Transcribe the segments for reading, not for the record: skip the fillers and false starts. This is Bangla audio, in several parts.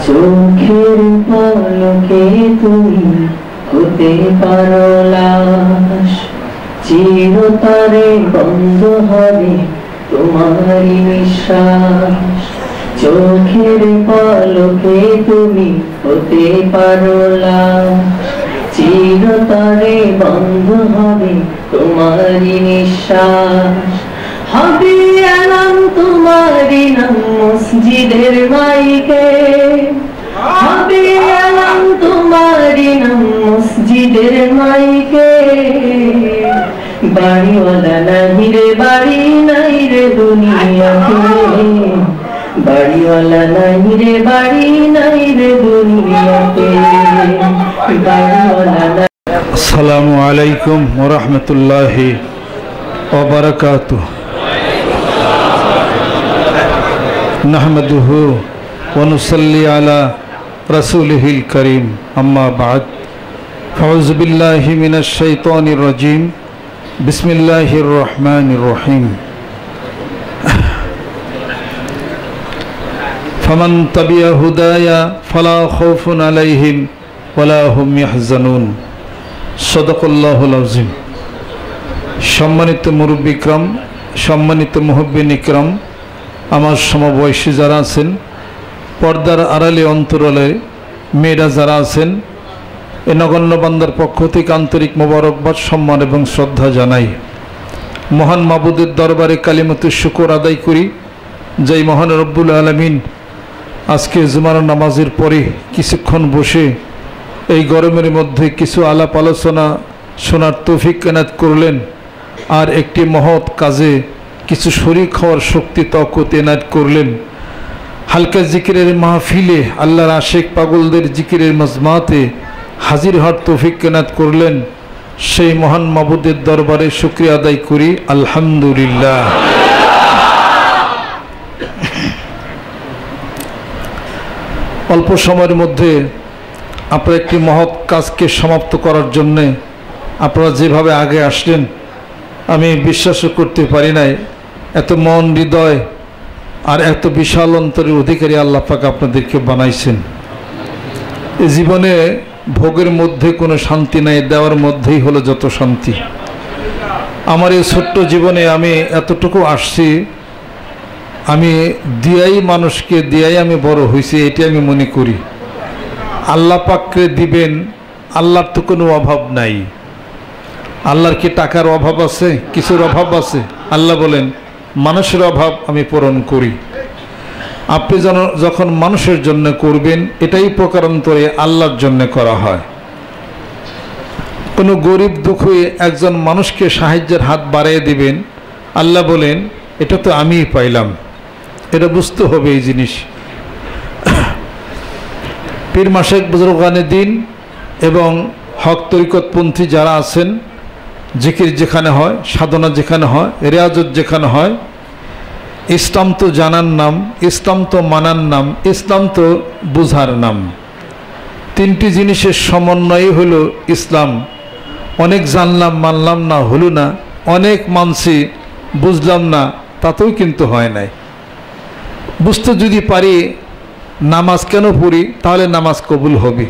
চোখের পলকে তুমি হতে পারো লাশ, চিরতরে বন্ধ হবে তোমারই নিঃশ্বাস। চোখের পলকে তুমি হতে পারো লাশ, চিরতরে বন্ধ হবে তোমারই নিঃশ্বাস। হবে এলাম তোমারই নাম মসজিদের মাইকে, হবে এলাম তোমারই নাম মসজিদের মাইকে। বাড়িওয়ালা নাই রে বাড়ি নাই রে দুনিয়াতে, বাড়িওয়ালা নাই রে বাড়ি নাই রে দুনিয়াতে, বাড়িওয়ালা নাই। আসসালামু আলাইকুম ওয়া রাহমাতুল্লাহি ওয়া বারাকাতুহু। নাহমাদুহু ওয়া নুসাল্লি আলা রাসূলিহিল কারীম, আম্মা বা'দ। আউযু বিল্লাহি মিনাশ শাইতানির রাজীম। বিসমিল্লাহির রহমানির রহিম। ফামান তাবিআ হুদায়া ফালা খাউফুন আলাইহিম ওয়ালা হুম ইয়াহজানুন। সাদাকাল্লাহুল আযীম। সম্মানিত মুরব্বী ইকরাম, সম্মানিত মুহিব্বিন ইকরাম, আমার সমবয়সী যারা আছেন, পর্দার আড়ালে অন্তরালে মেয়েরা যারা আছেন, এ নগণ্য বান্দার পক্ষ থেকে আন্তরিক মোবারকবাদ, সম্মান এবং শ্রদ্ধা জানাই। মহান মাবুদের দরবারে কালিমাতুশ শুকর আদায় করি, যেই মহান রব্বুল আলামিন আজকে জুমার নামাজের পরে কিছুক্ষণ বসে এই গরমের মধ্যে কিছু আলাপ আলোচনা শোনার তৌফিক এনায়েত করলেন, আর একটি মহৎ কাজে কিছু শরীক হওয়ার শক্তি তওফিক এনায়েত করলেন। হালকা জিকিরের মাহফিলে আল্লাহর আশিক পাগলদের জিকিরের মজমাতে হাজির হওয়ার তৌফিক এনায়েত করলেন। সেই মহান মাবুদের দরবারে শুকরিয়া আদায় করি, আলহামদুলিল্লাহ। অল্প সময়ের মধ্যে আপনারা একটি মহৎ কাজকে সমাপ্ত করার জন্যে আপনারা যেভাবে আগে আসলেন, আমি বিশ্বাসও করতে পারি নাই এত মন হৃদয় আর এত বিশাল অন্তরের অধিকারী আল্লাহ পাক আপনাদেরকে বানাইছেন। এই জীবনে ভোগের মধ্যে কোনো শান্তি নাই, দেওয়ার মধ্যেই হলো যত শান্তি। আমার এই ছোট্ট জীবনে আমি এতটুকু আসছি, আমি দিয়াই মানুষকে দিয়াই আমি বড় হয়েছি, এটি আমি মনে করি। আল্লাহ পাককে দিবেন, আল্লাহর তো কোনো অভাব নাই। আল্লাহর কি টাকার অভাব আছে? কিছুর অভাব আছে? আল্লাহ বলেন মানুষের অভাব আমি পূরণ করি। আপনি যখন মানুষের জন্য করবেন, এটাই প্রকারান্তরে আল্লাহর জন্য করা হয়। কোনো গরিব দুঃখী একজন মানুষকে সাহায্যের হাত বাড়িয়ে দিবেন, আল্লাহ বলেন এটা তো আমিই পাইলাম। এটা বুঝতে হবে এই জিনিস। পীর মাশেক বুজুর্গানে দিন এবং হক তরিকতপন্থী যারা আছেন, জিকির যেখানে হয়, সাধনা যেখানে হয়, রেয়াজত যেখানে হয়, ইসলাম তো জানার নাম, ইসলাম তো মানার নাম, ইসলাম তো বুঝার নাম। তিনটি জিনিসের সমন্বয় হলো ইসলাম। অনেক জানলাম মানলাম না, হলো না। অনেক মানছি বুঝলাম না, তাতেও কিন্তু হয় নাই। বুঝতে যদি পারি নামাজ কেন পড়ি, তাহলে নামাজ কবুল হবে।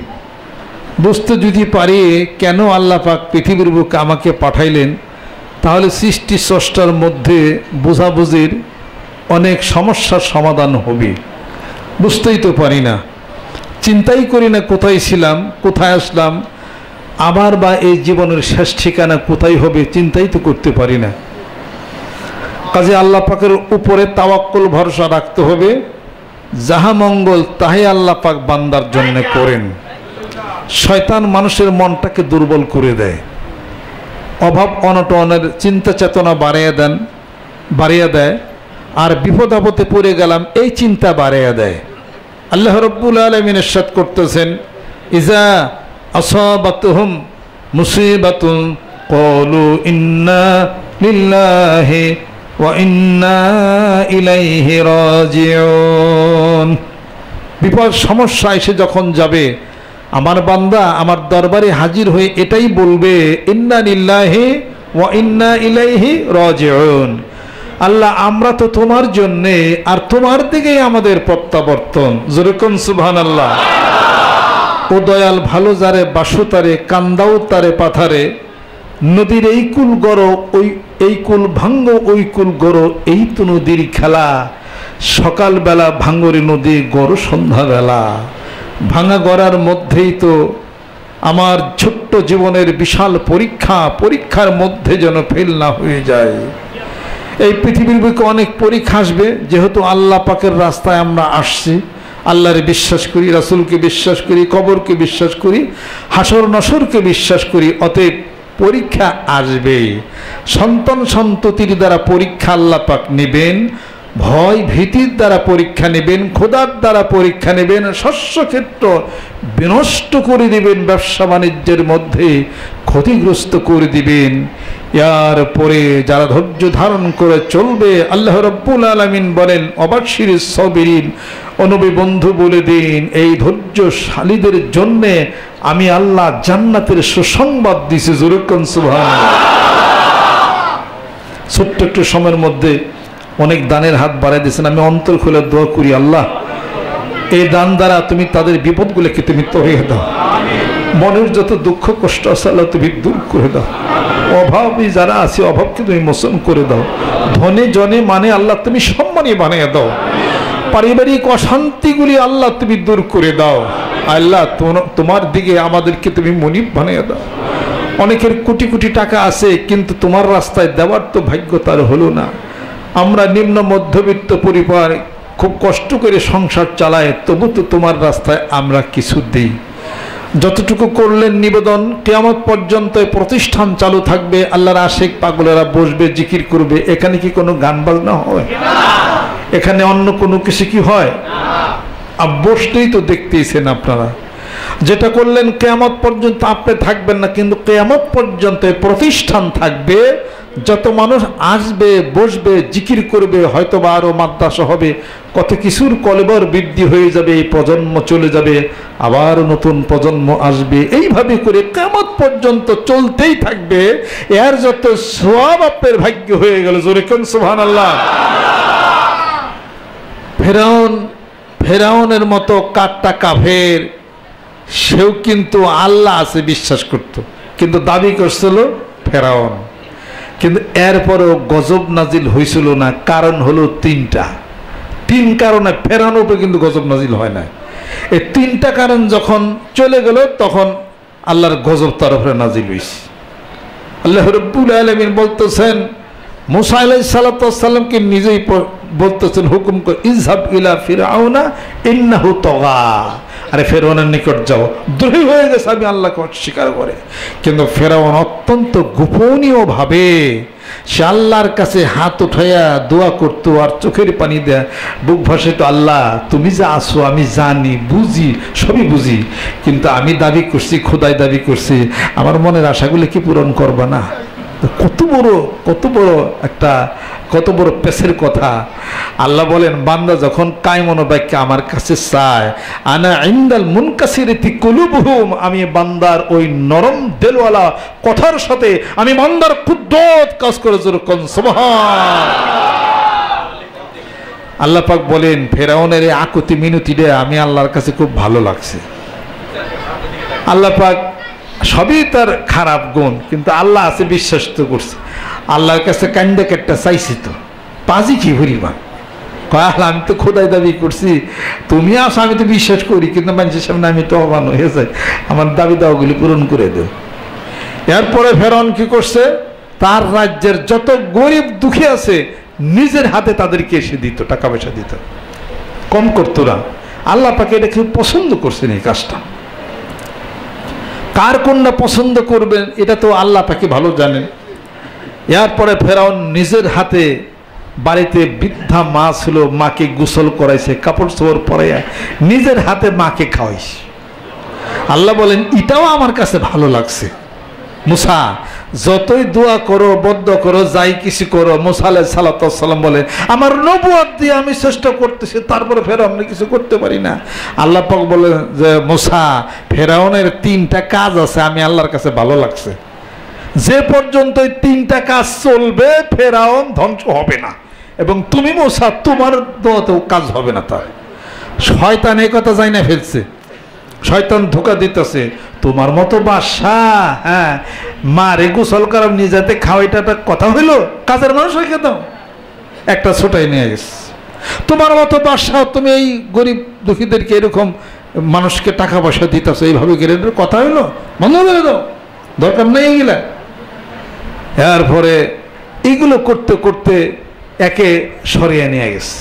বুঝতে যদি পারি কেন আল্লাহ পাক পৃথিবীর বুকে আমাকে পাঠাইলেন, তাহলে সৃষ্টি স্রষ্টার মধ্যে বোঝাবুঝির অনেক সমস্যার সমাধান হবে। বুঝতেই তো পারি না, চিন্তাই করি না কোথায় ছিলাম, কোথায় আসলাম, আবার বা এই জীবনের শেষ ঠিকানা কোথায় হবে, চিন্তাই তো করতে পারি না। কাজে আল্লাহ পাকের উপরে তাওয়াক্কুল ভরসা রাখতে হবে। যাহা মঙ্গল তাহাই আল্লাহ পাক বান্দার জন্য করেন। শয়তান মানুষের মনটাকে দুর্বল করে দেয়, অভাব অনটনের চিন্তা চেতনা বাড়িয়ে দেয়, আর বিপদ আপদে পড়ে গেলাম এই চিন্তা বাড়িয়ে দেয়। আল্লাহ রাব্বুল আলামিন ইরশাদ করতেছেন, ইজা আসাবাতুহুম মুসিবাতুন ক্বালু ইন্না লিল্লাহি ওয়া ইন্না ইলাইহি রাজিউন। বিপদ সমস্যা এসে যখন যাবে, আমার বান্দা আমার দরবারে হাজির হয়ে এটাই বলবে, ইন্না লিল্লাহি ওয়া ইন্না ইলাইহি রাজিউন। আল্লাহ আমরা তো তোমার জন্যে, আর তোমার দিকেই আমাদের প্রত্যাবর্তন। যেরকম সুবহানাল্লাহ। ও দয়াল ভালো যারে বাসু তারে, কান্দাও তারে পাথারে, নদীর এই কুল গড় ওই এই কুল ভাঙ্গ ওই কুল গড়, এই তো নদীর খেলা, সকালবেলা ভাঙ্গরে নদী গড় সন্ধ্যাবেলা। ভাঙা গড়ার মধ্যেই তো আমার ছোট্ট জীবনের বিশাল পরীক্ষা, পরীক্ষার মধ্যে যেন ফেল না হয়ে যায়। এই পৃথিবীর বুকে অনেক পরীক্ষা আসবে, যেহেতু আল্লাহ পাকের রাস্তায় আমরা আসছি, আল্লাহরে বিশ্বাস করি, রাসূলকে বিশ্বাস করি, কবরকে বিশ্বাস করি, হাসর নসরকে বিশ্বাস করি, অতএব পরীক্ষা আসবে। সন্তান সন্ততির দ্বারা পরীক্ষা আল্লাহ পাক নেবেন, ভয় ভীতির দ্বারা পরীক্ষা নেবেন, খোদার দ্বারা পরীক্ষা নেবেন, শস্য ক্ষেত্র বিনষ্ট করে দিবেন, ব্যবসা বাণিজ্যের মধ্যে ক্ষতিগ্রস্ত করে দিবেন। এর পরে যারা ধৈর্য ধারণ করে চলবে, আল্লাহ রাব্বুল আলামিন বলেন অবাশিরিস সাবিরিন, ও নবী বন্ধু বলে দিন এই ধৈর্যশালীদের জন্য আমি আল্লাহ জান্নাতের সুসংবাদ দিছি। যেরকম সুবহানাল্লাহ। ছোট্ট একটু সময়ের মধ্যে অনেক দানের হাত বাড়াই দিয়েছেন, আমি অন্তর খুলে দোয়া করি আল্লাহ এই দান দ্বারা তুমি তাদের বিপদগুলোকে তুমি তরিয়ে দাও, মনের যত দুঃখ কষ্ট আছে আল্লাহ তুমি দূর করে দাও, অভাবী যারা আছে অভাবকে তুমি মোচন করে দাও, ধনে জনে মানে আল্লাহ তুমি সম্মানী বানিয়ে দাও, পারিবারিক অশান্তিগুলি আল্লাহ তুমি দূর করে দাও। আল্লাহ তোমার দিকে আমাদেরকে তুমি মনিব বানিয়ে দাও। অনেকের কোটি কোটি টাকা আছে কিন্তু তোমার রাস্তায় দেওয়ার তো ভাগ্য তার হলো না। আমরা নিম্ন মধ্যবিত্ত পরিবার, খুব কষ্ট করে সংসার চালায়, তবু তো তোমার রাস্তায় আমরা কিছু দিই। যতটুকু করলেন নিবেদন, কিয়ামত পর্যন্ত প্রতিষ্ঠান চালু থাকবে, আল্লাহর আশিক পাগলেরা বসবে, জিকির করবে। এখানে কি কোনো গান বাজনা হয়? এখানে অন্য কোনো কিছু কি হয়? বসতেই তো দেখতেইছেন আপনারা। যেটা করলেন কিয়ামত পর্যন্ত আপনি থাকবেন না, কিন্তু কিয়ামত পর্যন্ত প্রতিষ্ঠান থাকবে। যত মানুষ আসবে, বসবে, জিকির করবে, হয়তো বা আরো মাদ্রাসা হবে, কত কিছুর কলেবর বৃদ্ধি হয়ে যাবে, এই প্রজন্ম চলে যাবে, আবার নতুন প্রজন্ম আসবে, এইভাবে করে কিয়ামত পর্যন্ত চলতেই থাকবে। এর যত সওয়াব আপনার ভাগ্য হয়ে গেল। জোরে কোন সুবহানাল্লাহ। ফেরাউনের মতো কাট্টা কাফের, সেও কিন্তু আল্লাহ আছে বিশ্বাস করত, কিন্তু দাবি করছিল ফেরাউন। কিন্তু এরপরেও গজব নাজিল হয়েছিল না, কারণ হলো তিন কারণে ফেরাউনের উপরে কিন্তু গজব নাজিল হয় না। এই তিনটা কারণ যখন চলে গেল তখন আল্লাহর গজব তার উপরে নাজিল হয়েছে। আল্লাহ রাব্বুল আলামিন বলতেছেন মুসা আলাইহিস সালাতু ওয়াস সালামকে নিজেই বলতেছেন, হুকুম করে ইযহাব ইলা ফিরআউনা ইন্নাহু তাগা, আরে ফেরাউনের নিকট যাও, দ্রোহী হয়ে গেছে, আমি আল্লাহকে অস্বীকার করে। কিন্তু ফেরাউন অত্যন্ত গোপনীয় ভাবে সে আল্লাহর কাছে হাত উঠাইয়া দোয়া করতো আর চোখের পানি দেয়া বুক ভাসাইতো, আল্লাহ তুমি যা আসো আমি জানি, বুঝি, সবই বুঝি, কিন্তু আমি দাবি করছি, খোদাই দাবি করছি, আমার মনের আশাগুলি কি পূরণ করবা না? কত বড় পেছের কথা। আল্লাহ বলেন বান্দা যখন কায়মন বাক্যে আমার কাছে চায়, আনা ইনদাল মুনকাসিরাতি কুলুবুহুম, আমি বান্দার ওই নরম দিলওয়ালা কথার সাথে আমি বান্দার কুদ্দত কাজ করে। যেরকম সুবহান। আল্লাহ পাক বলেন ফেরাউনের এই আকুতি মিনতি রে আমি আল্লাহর কাছে খুব ভালো লাগছে। আল্লাহ পাক সবই তার খারাপ গুণ, কিন্তু আল্লাহ আছে বিশ্বাস তো করছে। আল্লাহর কাছে কান্দে কেটটা চাইছি তো পাজি কি হরিবা কয়, আমি তো খোদাই দাবি করছি, তুমি আসো, আমি তো বিশ্বাস করি, কিন্তু মানুষের সামনে আমি তো অবান হয়ে যাই, আমার দাবি দাওয়াগুলি পূরণ করে দেও। এরপরে ফেরাউন কি করছে, তার রাজ্যের যত গরিব দুঃখী আছে নিজের হাতে তাদেরকে এসে দিত, টাকা পয়সা দিত, কম করতো না। আল্লাহ পাকে এটা খুব পছন্দ করছেন এই কাজটা। কার কোনটা পছন্দ করবেন এটা তো আল্লাহ পাকে ভালো জানেন। এরপরে ফেরাউন নিজের হাতে, বাড়িতে বৃদ্ধা মা ছিল, মাকে গোসল করাইছে, কাপড় চোপড় পরাইয়া নিজের হাতে মাকে খাওয়াইছে। আল্লাহ বলেন এটাও আমার কাছে ভালো লাগছে। মুসা যতই দোয়া করো, বদ্ধ করো, যাই কিছু করো, মুসা আলাইহিস সালাতু ওয়াস সালাম বলে আমার নবুয়ত দিয়ে আমি চেষ্টা করতেছি, তারপরে ফেরাউন কিছু করতে পারি না। আল্লাহ পাক বলে যে মুসা ফেরাউনের তিনটা কাজ আছে আমি আল্লাহর কাছে ভালো লাগছে, যে পর্যন্ত এই তিনটা কাজ চলবে ফেরাউন ধ্বংস হবে না। এবং তুমি মূসা, তোমার দোয়াতেও কাজ হবে না। তাই শয়তান এই কথা জানি না ফেলছে, শয়তান ধোকা দিতেছে, তোমার মতো বাদশাহ, হ্যাঁ মারে গোসল করার নিজেতে খাওয়াইটা কথা হইল, কাজের মানুষ হয়ে খেতাম, একটা ছোটাই নিয়ে গেছে। তোমার মতো বাদশাহ, তুমি এই গরিব দুঃখীদেরকে এরকম মানুষকে টাকা পয়সা দিতেছো, এইভাবে গেলে কথা হইলো, বন্ধ করে দাও, দরকার নেই এগুলা। এরপরে এইগুলো করতে করতে একে সরিয়ে নিয়ে গেছে,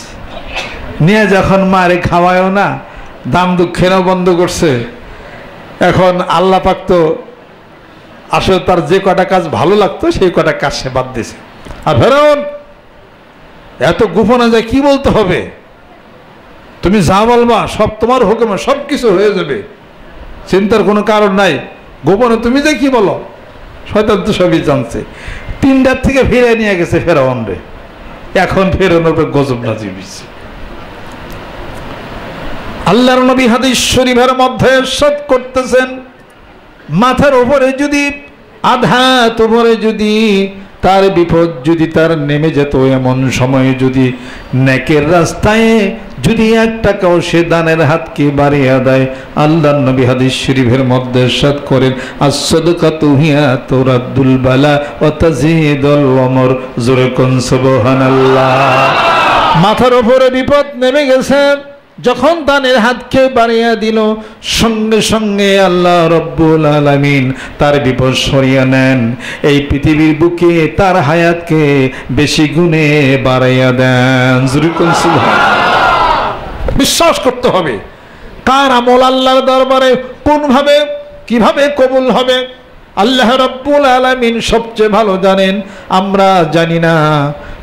নিয়ে যখন মারে খাওয়ায়ও না, দাম দুঃখেরও বন্ধ করছে। এখন আল্লাহ পাক তো আসলে তার যে কটা কাজ ভালো লাগতো সেই কটা কাজ সে বাদ দিয়েছে। আর ফেরাউন এত গোপনে যায় কি বলতে হবে, তুমি যা বলবা সব তোমার হুকুমে সব কিছু হয়ে যাবে, চিন্তার কোনো কারণ নাই, গোপনে তুমি যে কি বলো, শয়তান তো সবই জানছে। 3টার থেকে ফিরে নিয়ে গেছে ফেরাউন রে, এখন ফেরাউনের উপরে গজব নাজিল হইছে। আল্লাহর নবী হাদিস শরীফের মধ্যে ইরশাদ করতেছেন, মাথার উপরে যদি আঘাত, উপরে যদি তার বিপদ যদি তার নেমে যেত, এমন সময়ে যদি নেকের রাস্তায় যদি 1 টাকাও সে দানের হাতকে বাড়িয়ে দেয়, আল্লাহর নবী হাদিস শরীফের মধ্যে ইরশাদ করেন, as-সাদাকাতু হিয়া তুরাদ্দুল বালা ওয়া তাজিদুল উমর। জোরে কোন সুবহানাল্লাহ। মাথার উপরে বিপদ নেমে গেছে, যখন দানের হাতকে বাড়িয়ে দিল, সঙ্গে সঙ্গে আল্লাহ রব্বুল আলামিন তার বিপদ সরিয়ে নেন, এই পৃথিবীর বুকে তার হায়াতকে বেশি গুণে বাড়াইয়া দেন। বিশ্বাস করতে হবে কার আমল আল্লাহর দরবারে কোনভাবে কিভাবে কবুল হবে, আল্লাহ রব্বুল আলামিন সবচেয়ে ভালো জানেন, আমরা জানি না।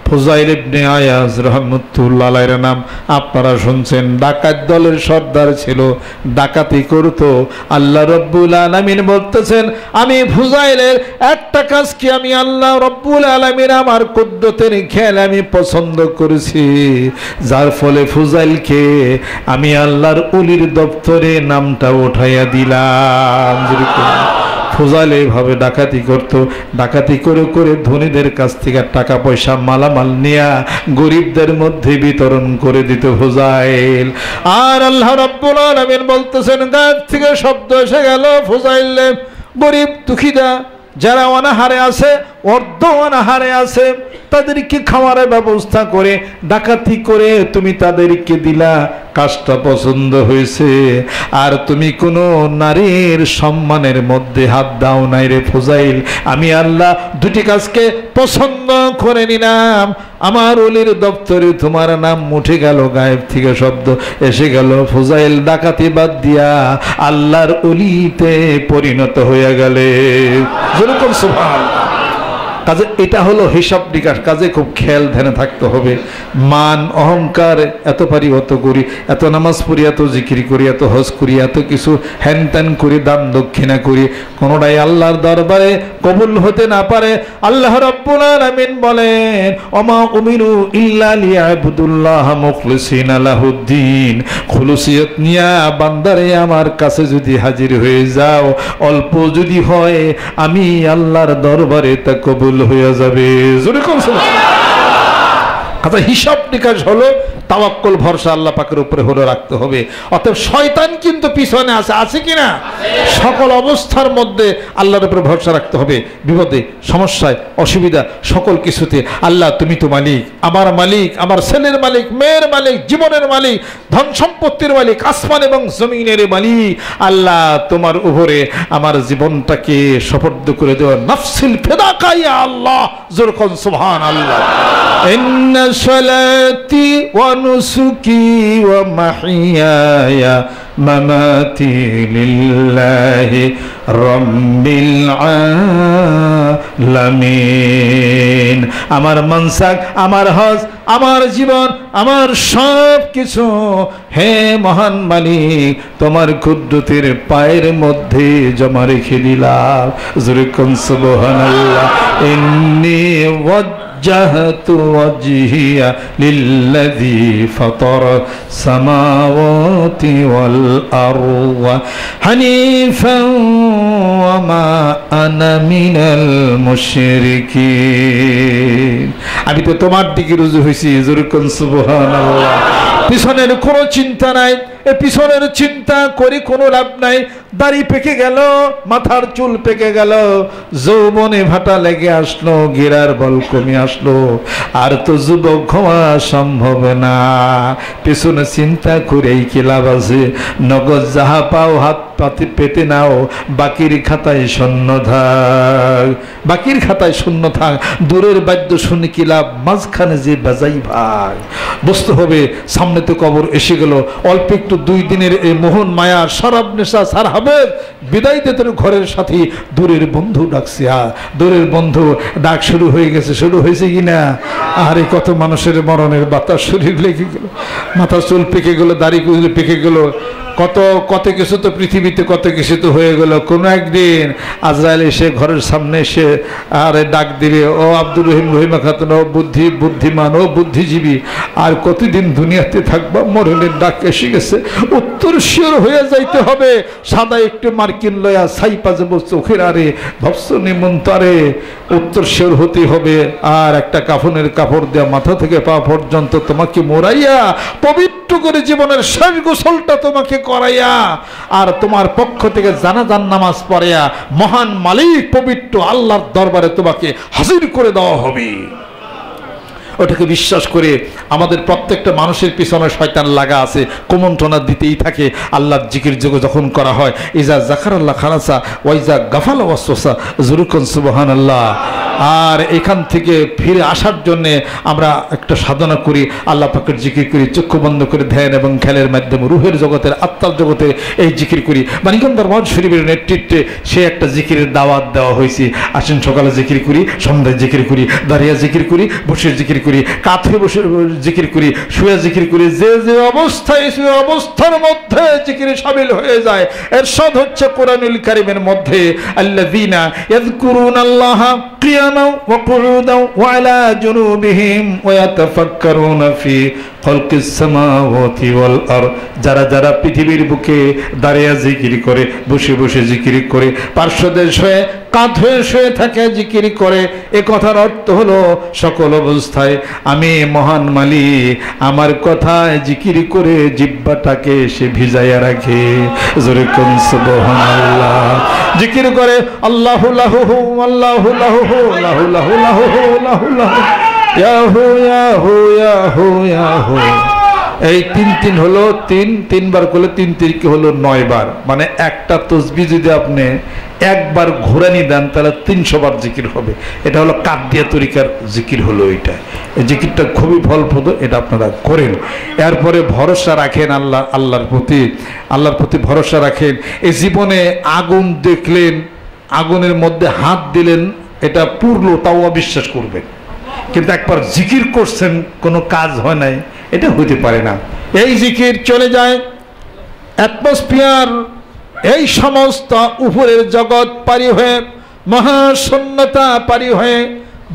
ফুজাইল ইবনে আয়াজ রাহমাতুল্লাহ আলাইহির নাম আপনারা শুনছেন, ডাকাত দলের সর্দার ছিল, ডাকাতি করত। আল্লাহ রব্বুল আলামিন বলতেছেন, আমি ফুজাইলের একটা কাজ কি আমি আল্লাহ রব্বুল আলামিন আমার কুদরতের খেয়াল আমি পছন্দ করেছি, যার ফলে ফুজাইলকে আমি আল্লাহর ওলির দপ্তরে নামটা উঠাইয়া দিলাম। ফুজাইল এইভাবে ডাকাতি করত, ডাকাতি করে করে ধনীদের কাছ থেকে টাকা পয়সা মালামাল নিয়া গরিবদের মধ্যে বিতরণ করে দিত ফুজাইল। আর আল্লাহ রাব্বুল আলামিন বলতেছেন, গায়ের থেকে শব্দ এসে গেল, ফুজাইল গরিব দুঃখীরা যারা অনাহারে আছে, অর্ধ অনাহারে আছে, তাদেরকে খাওয়ার ব্যবস্থা করে ডাকাতি করে তুমি তাদেরকে দিলা, কাজটা পছন্দ হয়েছে। আর তুমি কোনো নারীর সম্মানের মধ্যে হাত দাও নাই রে ফুজাইল, আমি আল্লাহ দুটি কাজকে পছন্দ করে নিলাম, আমার ওলির দপ্তরে তোমার নাম উঠে গেল, গায়েব থেকে শব্দ এসে গেল, ফুজাইল ডাকাতি বাদ দিয়া আল্লাহর ওলিতে পরিণত হয়ে গেলে। যেরকম সুবহানাল্লাহ। কাজে এটা হলো হিসাব নিকাশ, কাজে খুব খেয়াল ধ্যানে থাকতে হবে। মান অহংকার, এত পারি অত করি, এত নামাজ পড়ি, এত জিকির করি, এত হজ করি, এত কিছু হ্যান ত্যান করি, দান দক্ষিণা করি, কোনোটাই আল্লাহর দরবারে কবুল হতে না পারে। আল্লাহ রাব্বুল আলামিন বলেন, ওমা উমিরু ইল্লা লিয়াবুদুল্লাহ মুখলিসিনা লাহুদ্দিন, খুলুসিয়ত নিয়া বান্দারে আমার কাছে যদি হাজির হয়ে যাও, অল্প যদি হয়, আমি আল্লাহর দরবারে তা কবুল হয়ে যাবে। আচ্ছা, হিসাব নিকাশ হলো তাওয়াক্কুল, ভরসা আল্লাহ পাকের উপরে হলো রাখতে হবে। অতএব শয়তান কিন্তু পিছনে আছে কিনা, সকল অবস্থার মধ্যে আল্লাহর উপরে ভরসা রাখতে হবে। বিপদে, সমস্যায়, অসুবিধা, সকল কিছুতে আল্লাহ তুমি তো মালিক, আমার মালিক, আমার ছেলের মালিক, মেয়ের মালিক, জীবনের মালিক, ধন সম্পত্তির মালিক, আসমান এবং জমিনের মালিক। আল্লাহ তোমার উপরে আমার জীবনটাকে সুপর্দ করে দেওয়া, নাফসিল ফিদাকা ইয়া আল্লাহ। যখন সুবহানাল্লাহ। ইন্না সালাতি ওয়া নুসুকি ওয়া মাহিয়ায়া মামাতি লিল্লাহি রাব্বিল আলামিন। আমার মানসাক, আমার হজ, আমার জীবন, আমার সব কিছু হে মহান মালিক তোমার কুদরতের পায়ের মধ্যে জমা রেখে দিলাম। জোরে কোন সুবহানাল্লাহ। ইন্নী ওয়াজ্জাহতু ওয়াজহিয়া লিল্লাযী ফাতারা সামাওয়াতি ওয়াল আরদা হানিফান ওয়া মা আনা মিনাল মুশরিকিন। আমি তো তোমার দিকে রুজু হয়েছি, জোরকন সুবহানাল্লাহ। পিছনের কোনো চিন্তা নাই, এ পিছনের চিন্তা করে কোনো লাভ নাই। দাড়ি পেকে গেল, মাথার চুল পেকে গেল, যৌবনে ভাটা লেগে আসলো, গিরার বল কমে আসলো, আর তো যুবক হওয়া সম্ভব না। পিছনে চিন্তা করেই কি লাভ আছে? নগদ যাহা পাও হাত পাতি পেতে নাও, বাকির খাতায় শূন্য থাক, বাকির খাতায় শূন্য থাক। দূরের বাদ্য শুনে কি লাভ, মাঝখানে যে বাজাই ভাগ। বুঝতে হবে সামনে তো কবর এসে গেল। অল্প একটু 2 দিনের এই মোহন মায়া শরাব নেশা সার হবে, বিদায় দিতে ঘরের সাথে দূরের বন্ধু ডাকছে। দূরের বন্ধু ডাক শুরু হয়ে গেছে, শুরু হয়েছে কিনা? আরে কত মানুষের মরণের বাতাস শরীর লেগে গেল, মাথা চুল পেকে গেল, দাড়ি পেকে গেল, কত কিছু তো পৃথিবীতে কত কিছু তো হয়ে গেল। কোনো একদিন আজরাইল এসে ঘরের সামনে এসে আরে ডাক দিবে, ও আব্দুর রহিম রহিমা খাতুন, ও বুদ্ধিমান, ও বুদ্ধিজীবী, আর কতদিন দুনিয়াতে থাকবা? মরণের ডাক এসে গেছে, উত্তর শিওর হয়ে যাইতে হবে। সাদা একটু মার্কিন লয়া ছাই পাজাবো চোখের আরে ভবস নিমন্তারে, উত্তর শিওর হতে হবে। আর একটা কাফনের কাপড় দেওয়া মাথা থেকে পা পর্যন্ত তোমাকে মোড়াইয়া পবিত্র করে জীবনের শেষ গোসলটা তোমাকে করাইয়া, আর তোমার পক্ষ থেকে জানাজান নামাজ পড়াইয়া মহান মালিক পবিত্র আল্লাহর দরবারে তোমাকে হাজির করে দেওয়া হবে। ওটাকে বিশ্বাস করে আমাদের প্রত্যেকটা মানুষের পিছনে শয়তান লাগা আছে, কুমন্ত্রণা দিতেই থাকে। আল্লাহর জিকির যোগ যখন করা হয়, ইজা জাকারাল্লাহ খালাসা ওয়াইজা গাফালা ওয়াসওয়াসা, জুরুকুন সুবহানাল্লাহ। আর এখান থেকে ফিরে আসার জন্য আমরা একটা সাধনা করি, আল্লাহ পাকের জিকির করি, চক্ষু বন্ধ করে ধ্যান এবং খেলের মাধ্যমে রুহের জগতের আত্মার জগতে এই জিকির করি। মানিকগঞ্জ দরবার শরীফের নেতৃত্বে সে একটা জিকিরের দাওয়াত দেওয়া হয়েছে। আসেন সকালে জিকির করি, সন্ধ্যায় জিকির করি, দাঁড়িয়ে জিকির করি, বসে জিকির করি, কাঁথে বসে জিকির করি, শুয়ে জিকির করি। যে যে অবস্থায় সে অবস্থার মধ্যে জিকিরে শামিল হয়ে যায়। এরশাদ হচ্ছে কোরআনুল কারীমের মধ্যে, আল্লাযীনা ইয়াযকুরুনাল্লাহা কিয়ামান ওয়া কুউদান ওয়া আলা জুনুবিহিম ওয়া ইয়াতাফাক্কারুনা ফি খালকিস সামাওয়াতি ওয়াল আরদ। যারা যারা পৃথিবীর বুকে দাঁড়িয়ে জিকির করে, বসে বসে জিকির করে, পার্শ্বদের শুয়ে কাঁধে শুয়ে থাকে জিকির করে, এ কথার অর্থ হলো সকল অবস্থায় আমি মহান মালিক আমার কথায় জিকির করে জিহ্বাটাকে সে ভিজাইয়া রাখে। জোরে কোন সুবহানাল্লাহ। জিকির করে আল্লাহু লাহু আল্লাহু লাহু লাহু লাহু লাহু লাহু লাহু ইয়াহু ইয়াহু ইয়াহু ইয়াহু। এই 3 হলো 3 বার করলে 3 তিরিকে হলো 9 বার। মানে একটা তসবিহ যদি আপনি একবার ঘোরানি দেন তাহলে 300 বার জিকির হবে। এটা হলো কাদিয়া তরিকার জিকির হলো এইটা। এই জিকিরটা খুবই ফলপ্রদ, এটা আপনারা করেন। এরপরে ভরসা রাখেন আল্লাহর প্রতি ভরসা রাখেন। এই জীবনে আগুন দেখলেন, আগুনের মধ্যে হাত দিলেন, এটা পুরলো তাও অবিশ্বাস করবেন, কিন্তু একবার জিকির করছেন কোনো কাজ হয় নাই, এটা হইতে পারে না। এই জিকির চলে যায় অ্যাটমসফিয়ার, এই সমস্ত উপরের জগৎ পারি হয়ে, মহাশূন্যতা পারি হয়ে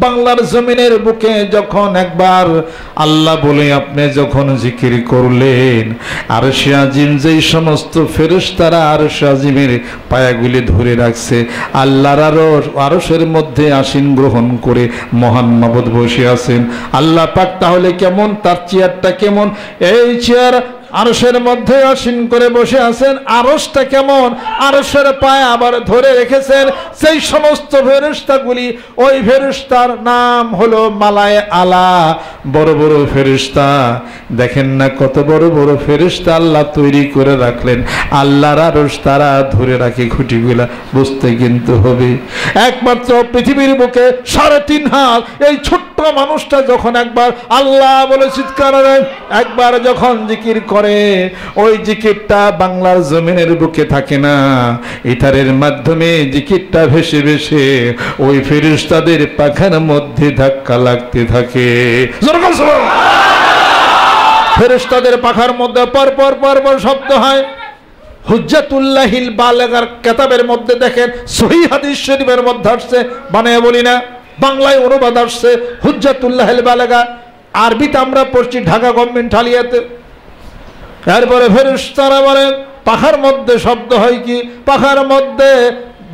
বাংলার জমিনের বুকে যখন একবার আল্লাহ বলে আপনি যখন জিকির করলেন, আরশে আজিম যেই সমস্ত ফেরেশতারা আরশে আজিমের পায়াগুলি ধরে রাখছে, আল্লাহর আরশের মধ্যে আসীন গ্রহণ করে মহান মাবুদ বসে আছেন। আল্লাহ পাক তাহলে কেমন, তার চেয়ারটা কেমন? এই চেয়ার আরশের মধ্যে আসীন করে বসে আছেন। আরশটা কেমন? আরশের পায়ে আবার ধরে রেখেছেন সেই সমস্ত ফেরেশতাগুলি। ওই ফেরেশতার নাম হলো মালায়ে আলা, বড় বড় ফেরেশতা। দেখেন না কত বড় বড় ফেরেশতা আল্লাহ তৈরি করে রাখলেন। আল্লাহর আরশ তারা ধরে রাখে খুঁটিগুলা, বুঝতে কিন্তু হবে। একমাত্র পৃথিবীর বুকে 3.5 হাত এই ছোট্ট মানুষটা যখন একবার আল্লাহ বলে চিৎকার করেন, একবার যখন জিকির করে, ওই জিকিরটা বাংলার জমিনের বুকে থাকে না, ইথারের মাধ্যমে জিকিরটা ভেসে ভেসে ওই ফেরেশতাদের পাখার মধ্যে ধাক্কা লাগতে থাকে। ফেরেশতাদের পাখার মধ্যে পর পর পর পর শব্দ হয়। হুজ্জাতুল্লাহিল বালিগার কিতাবের মধ্যে দেখেন, সহিহ হাদিস শরীফের মধ্যে আসছে, বানায় বলি না, বাংলায় অনুবাদ আসছে হুজ্জাতুল্লাহিল বালাগা, আরবিতে আমরা পড়ছি ঢাকা গভর্নমেন্ট আলিয়াতে। এরপরে ফেরেশতারা বলে পাখার মধ্যে শব্দ হয় কি? পাখার মধ্যে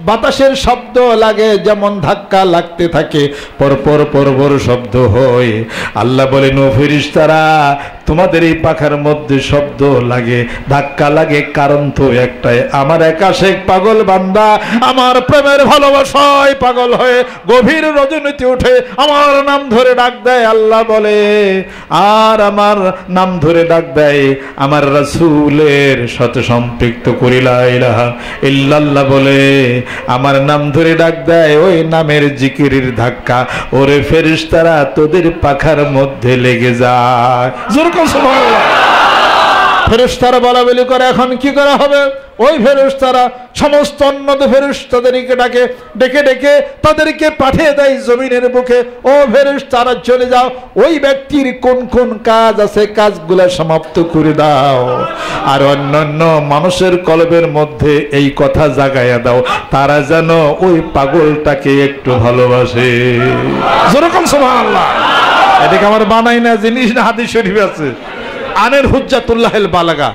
বাতাসের শব্দ লাগে, যেমন ধাক্কা লাগতে থাকে পরপর পরপর শব্দ হয়। আল্লাহ বলেন ও ফেরেশতারা, তোমাদের এই পাখার মধ্যে শব্দ লাগে, ধাক্কা লাগে, কারণ তো একটাই, আমার এক আশিক পাগল বান্দা আমার প্রেমের ভালোবাসায় পাগল হয়ে গভীর রজনীতে উঠে আমার নাম ধরে ডাক দেয়। আল্লাহ বলে আর আমার নাম ধরে ডাক দেয় আমার রাসূলের সাথে সম্পৃক্ত করি, লা ইলাহা ইল্লাল্লাহ বলে আমার নাম ধরে ডাক দেয়, ওই নামের জিকিরের ধাক্কা ওরে ফেরেশতারা তোদের পাখার মধ্যে লেগে যায়। যেরকম সুবহানাল্লাহ। ফেরেশতারা বলা বলি করে, এখন কি করা হবে? ওই ফেরেশতারা সমস্ত অন্যত ফেরেশতাদেরকে ডাকে, ডেকে ডেকে তাদেরকে পাঠিয়ে দেয় জমিনের বুকে। ও ফেরেশতারা চলে যাও, ওই ব্যক্তির কোন কোন কাজ আছে কাজগুলো সমাপ্ত করে দাও, আর অন্যান্য মানুষের কলবের মধ্যে এই কথা জাগাইয়া দাও, তারা যেন ওই পাগলটাকে একটু ভালোবাসে। যেরকম সুবহানাল্লাহ। এদিকে আমার বানাই না জিনিস না, হাদিস শরীফে আছে। আনের হুজ্জাতুল্লাহিল বালাগা,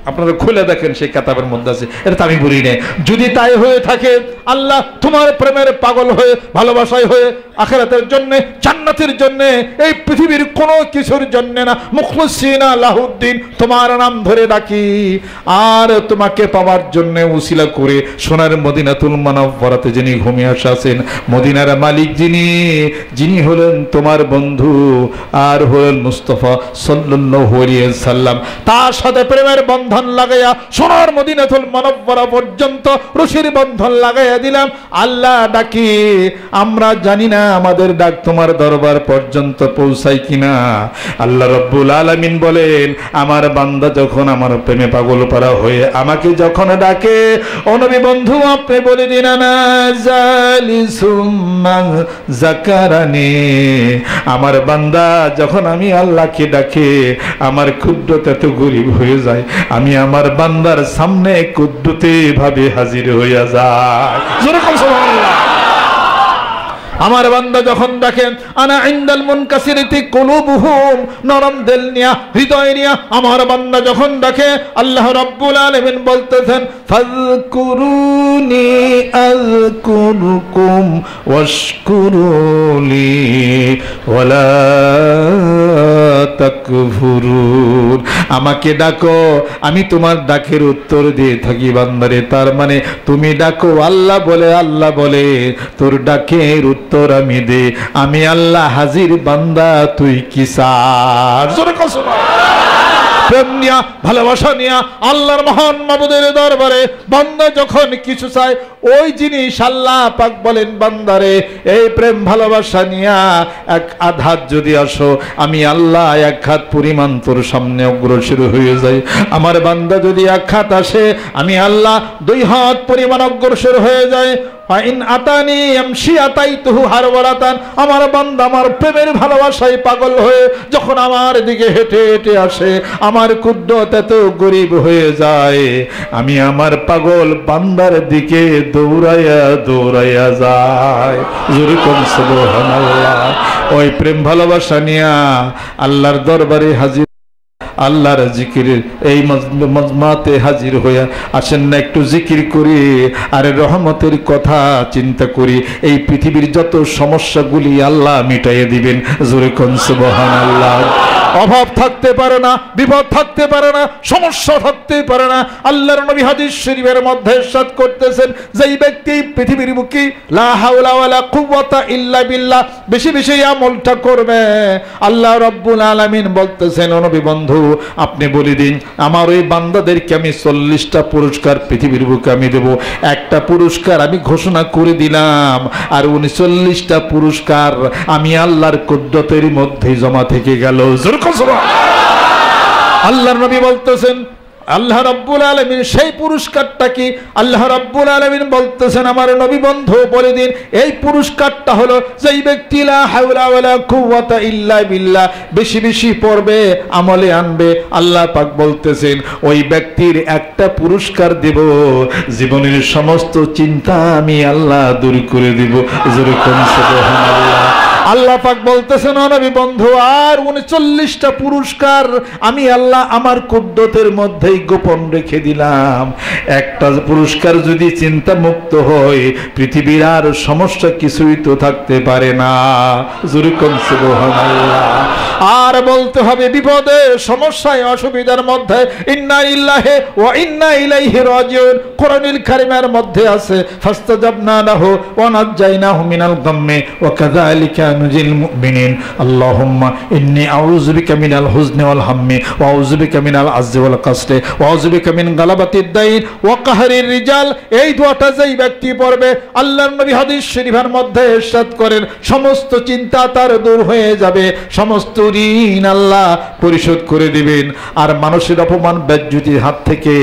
আপনারা খুলে দেখেন সেই কিতাবের মধ্যে আছে। এটা তো আমি বলি না। যদি তাই হয়ে থাকে, আল্লাহ তোমার প্রেমের পাগল হয়ে ভালোবাসায় হয়ে আখিরাতের জন্য, জান্নাতের জন্য, এই পৃথিবীর কোনো কিছুর জন্য না, মুখলিসিনা লাহুদ্দিন তোমার নাম ধরে ডাকি, আর তোমাকে পাওয়ার জন্য উসিলা করে সোনার মদিনাতুল মুনাওয়ারাতে যিনি ঘুমিয়ে আছেন, মদিনার মালিক যিনি হলেন তোমার বন্ধু আর হলেন মুস্তাফা সাল্লাল্লাহু আলাইহি সাল্লাম, তার সাথে প্রেমের বন্ধন লাগাইয়া সোনার মদিনাতুল মুনাওয়ারা পর্যন্ত রশির বন্ধন লাগাইয়া দিলাম। আল্লাহ ডাকি, আমরা জানি না আমাদের ডাক তোমার দরবার পর্যন্ত পৌঁছায় কিনা। আল্লাহ রাব্বুল আলামিন বলেন, আমার বান্দা যখন আমার প্রেমে পাগল পারা হয়ে আমাকে যখন ডাকে, ও নবী বন্ধু আপনি বলে দিন না জালিসুম যাকারানি, আমার বান্দা যখন আমি আল্লাহকে ডাকে আমার ক্ষুদ্রতা তো গরিব হয়ে যায়, আমি আমার বান্দার সামনে কুদ্দুতে ভাবে হাজির হইয়া যায়। যেরকম সুবহানাল্লাহ। আমার বান্দা যখন দেখেন আনা ইনদাল মুনকাসিরিতি কুলুবুহুম, নরম দিল নিয়া, হৃদয় নিয়া আমার বান্দা যখন দেখে, আল্লাহ রাব্বুল আলামিন বলতেছেন ফাযকুরুনি আযকুরুকুম ওয়াশকুরুলি ওয়ালা তাকফুরুন, আমাকে ডাকো আমি তোমার ডাকের উত্তর দিয়ে থাকি বান্দারে। তার মানে তুমি ডাকো, আল্লাহ বলে তোর ডাকের উত্তর আমি দে, আমি আল্লাহ হাজির বান্দা তুই কি চাস। প্রেম নিয়া ভালোবাসা নিয়া আল্লাহর মহান মাবুদের দরবারে বান্দা যখন কিছু চায়, ওই জিনিস আল্লাহ পাক বলেন বান্দারে এই প্রেম ভালোবাসা নিয়া এক আধাত যদি আসো, আমি আল্লাহ এক হাত পরিমাণ তোর সামনে অগ্রসর হয়ে যাই। আমার বান্দা যদি এক হাত আসে, আমি আল্লাহ 2 হাত পরিমাণ অগ্রসর হয়ে যায়। আতানি আমশি আতাইতুহু হারওয়ালাতান, আমার বান্দা আমার প্রেমের ভালোবাসায় পাগল হয়ে যখন আমার দিকে হেঁটে হেঁটে আসে, আমার কুদ্দত এত গরিব হয়ে যায়, আমি আমার পাগল বান্দার দিকে দৌড়াইয়া দৌড়াইয়া যায়। যেরকম সুবহানাল্লাহ। ওই প্রেম ভালোবাসা নিয়া আল্লাহর দরবারে হাজির, আল্লাহর জিকিরের এই মজমাতে হাজির হইয়া আসেন না, একটু জিকির করি আর রহমতের কথা চিন্তা করি, এই পৃথিবীর যত সমস্যাগুলি আল্লাহ মিটাইয়ে দিবেন। জোরে কোন সুবহানাল্লাহ। অভাব থাকতে পারে না, বিপদ থাকতে পারে না, সমস্যা থাকতে পারে না। আল্লাহর নবী হাদিস শরীফের মধ্যে ইরশাদ করতেছেন, যেই ব্যক্তি পৃথিবীর বুকে লা হাওলা ওয়ালা কুওয়াতা ইল্লা বিল্লাহ বেশি বেশি আমলটা করবে, আল্লাহ রাব্বুল আলামিন বলতেছেন, ও নবী বন্ধু আপনি বলে দিন আমার ওই বান্দাদেরকে আমি 40টা পুরস্কার পৃথিবীর বুকে আমি দেব। একটা পুরস্কার আমি ঘোষণা করে দিলাম, আর 39টা পুরস্কার আমি আল্লাহর কুদরতের মধ্যে জমা থেকে গেল। আল্লাহর নবী বলতেছেন, আল্লাহ রাব্বুল আলামিন সেই পুরস্কারটা কি? আল্লাহ রাব্বুল আলামিন বলতেছেন আমার নবী বন্ধু বলে দিন, এই পুরস্কারটা হলো যেই ব্যক্তি লা হাওলা ওয়ালা কুওয়াতা ইল্লা বিল্লাহ বেশি বেশি পড়বে, আমলে আনবে, আল্লাহ পাক বলতেছেন ওই ব্যক্তির একটা পুরস্কার দেব, জীবনের সমস্ত চিন্তা আমি আল্লাহ দূর করে দেব। যেরকম সুবহানাল্লাহ। আল্লাহ পাক বলতেছেন ও নবী বন্ধু, আর 39টা পুরস্কার আমি আল্লাহ আমার কুদরতের মধ্যেই গোপন রেখে দিলাম। একটা পুরস্কার যদি চিন্তা মুক্ত হয়, পৃথিবীর আর সমস্যা কিছুই তো থাকতে পারে না। যেরকম সুবহানাল্লাহ। আর বলতে হবে বিপদে, সমস্যায়, অসুবিধার মধ্যে ইন্না লিল্লাহি ওয়া ইন্না ইলাইহি রাজিউন কোরআনুল কারীমের মধ্যে আছে ফাস্তাজাবনা লাহু ওয়া নাজাইনাহু মিনাল গাম্মি ওয়া কাযালিকা নুজিল মুমিনিন। আল্লাহুম্মা ইন্নী আউযু বিকা মিনাল হুজনি ওয়াল হাম্মি ওয়া আউযু বিকা মিনাল আজজি ওয়াল কাসরি ওয়া আউযু বিকা মিন গালাবাতিদ দাইন ওয়া কাহরির রিজাল। এই দোয়াটা যেই ব্যক্তি পড়বে, আল্লাহর নবী হাদিস শরীফের মধ্যে ইরশাদ করেন সমস্ত চিন্তা তার দূর হয়ে যাবে, সমস্ত ঋণ আল্লাহ পরিশোধ করে দিবেন, আর মানুষের অপমান বেজ্জতির হাত থেকে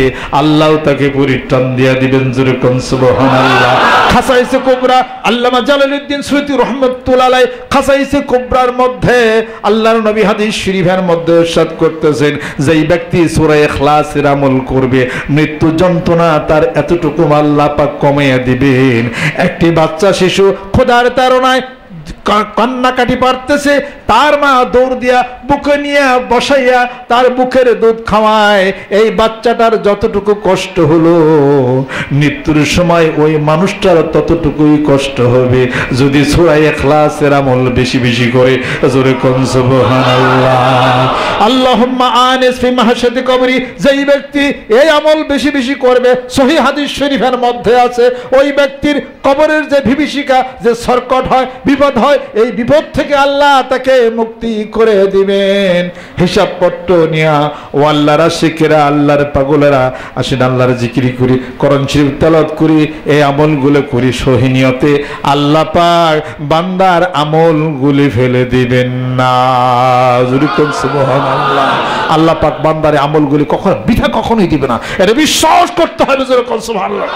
আল্লাহ তাকে পরিত্রাণ দিয়ে দিবেন। যেরকম সুবহানাল্লাহ। খাসাইসে কুবরা আল্লামা জালালউদ্দিন সুয়ুতী রাহমাতুল্লাহ আলাইহি খাসাইসে কুবরার মধ্যে আল্লাহর নবী হাদিস শরীফের মধ্যে ইরশাদ করতেছেন যেই ব্যক্তি সূরা ইখলাসের আমল করবে, মৃত্যু যন্ত্রণা তার এতটুকু আল্লাহ পাক কমিয়ে দিবেন। একটি বাচ্চা শিশু খোদার তাড়নায় কান্নাকাটি পারতেছে, তার মা দৌড় দিয়া বুকে নিয়ে বসাইয়া তার বুকের দুধ খাওয়ায়। এই বাচ্চাটার যতটুকু কষ্ট হলো, মৃত্যুর সময় ওই মানুষটার ততটুকুই কষ্ট হবে যদি সূরা ইখলাসের আমল বেশি বেশি করে। জোরে কোন সুবহানাল্লাহ। আল্লাহুম্মা আনিস ফি মাহশাদি কবরি, যেই ব্যক্তি এই আমল বেশি বেশি করবে, সহিহ হাদিস শরীফের মধ্যে আছে ওই ব্যক্তির কবরের যে বিভীষিকা, যে সরকট হয়, বিপদ হয়, এই বিপদ থেকে আল্লাহ তাকে মুক্তি করে দিবেন। হিসাব পত্র নিয়া ও আল্লাহর আশিকেরা, আল্লাহর পাগলেরা আসেন আল্লাহর জিকির করি, কোরআন শরীফ তেলাওয়াত করি, এই আমলগুলো করি সহিনিয়তে। আল্লাহ পাক বান্দার আমলগুলি ফেলে দিবেন না। যেরকম সুবহানাল্লাহ। আল্লাহ পাক বান্দার আমলগুলি কখনো বৃথা কখনোই দিবে না, এটা বিশ্বাস করতে হবে। যেরকম সুবহানাল্লাহ।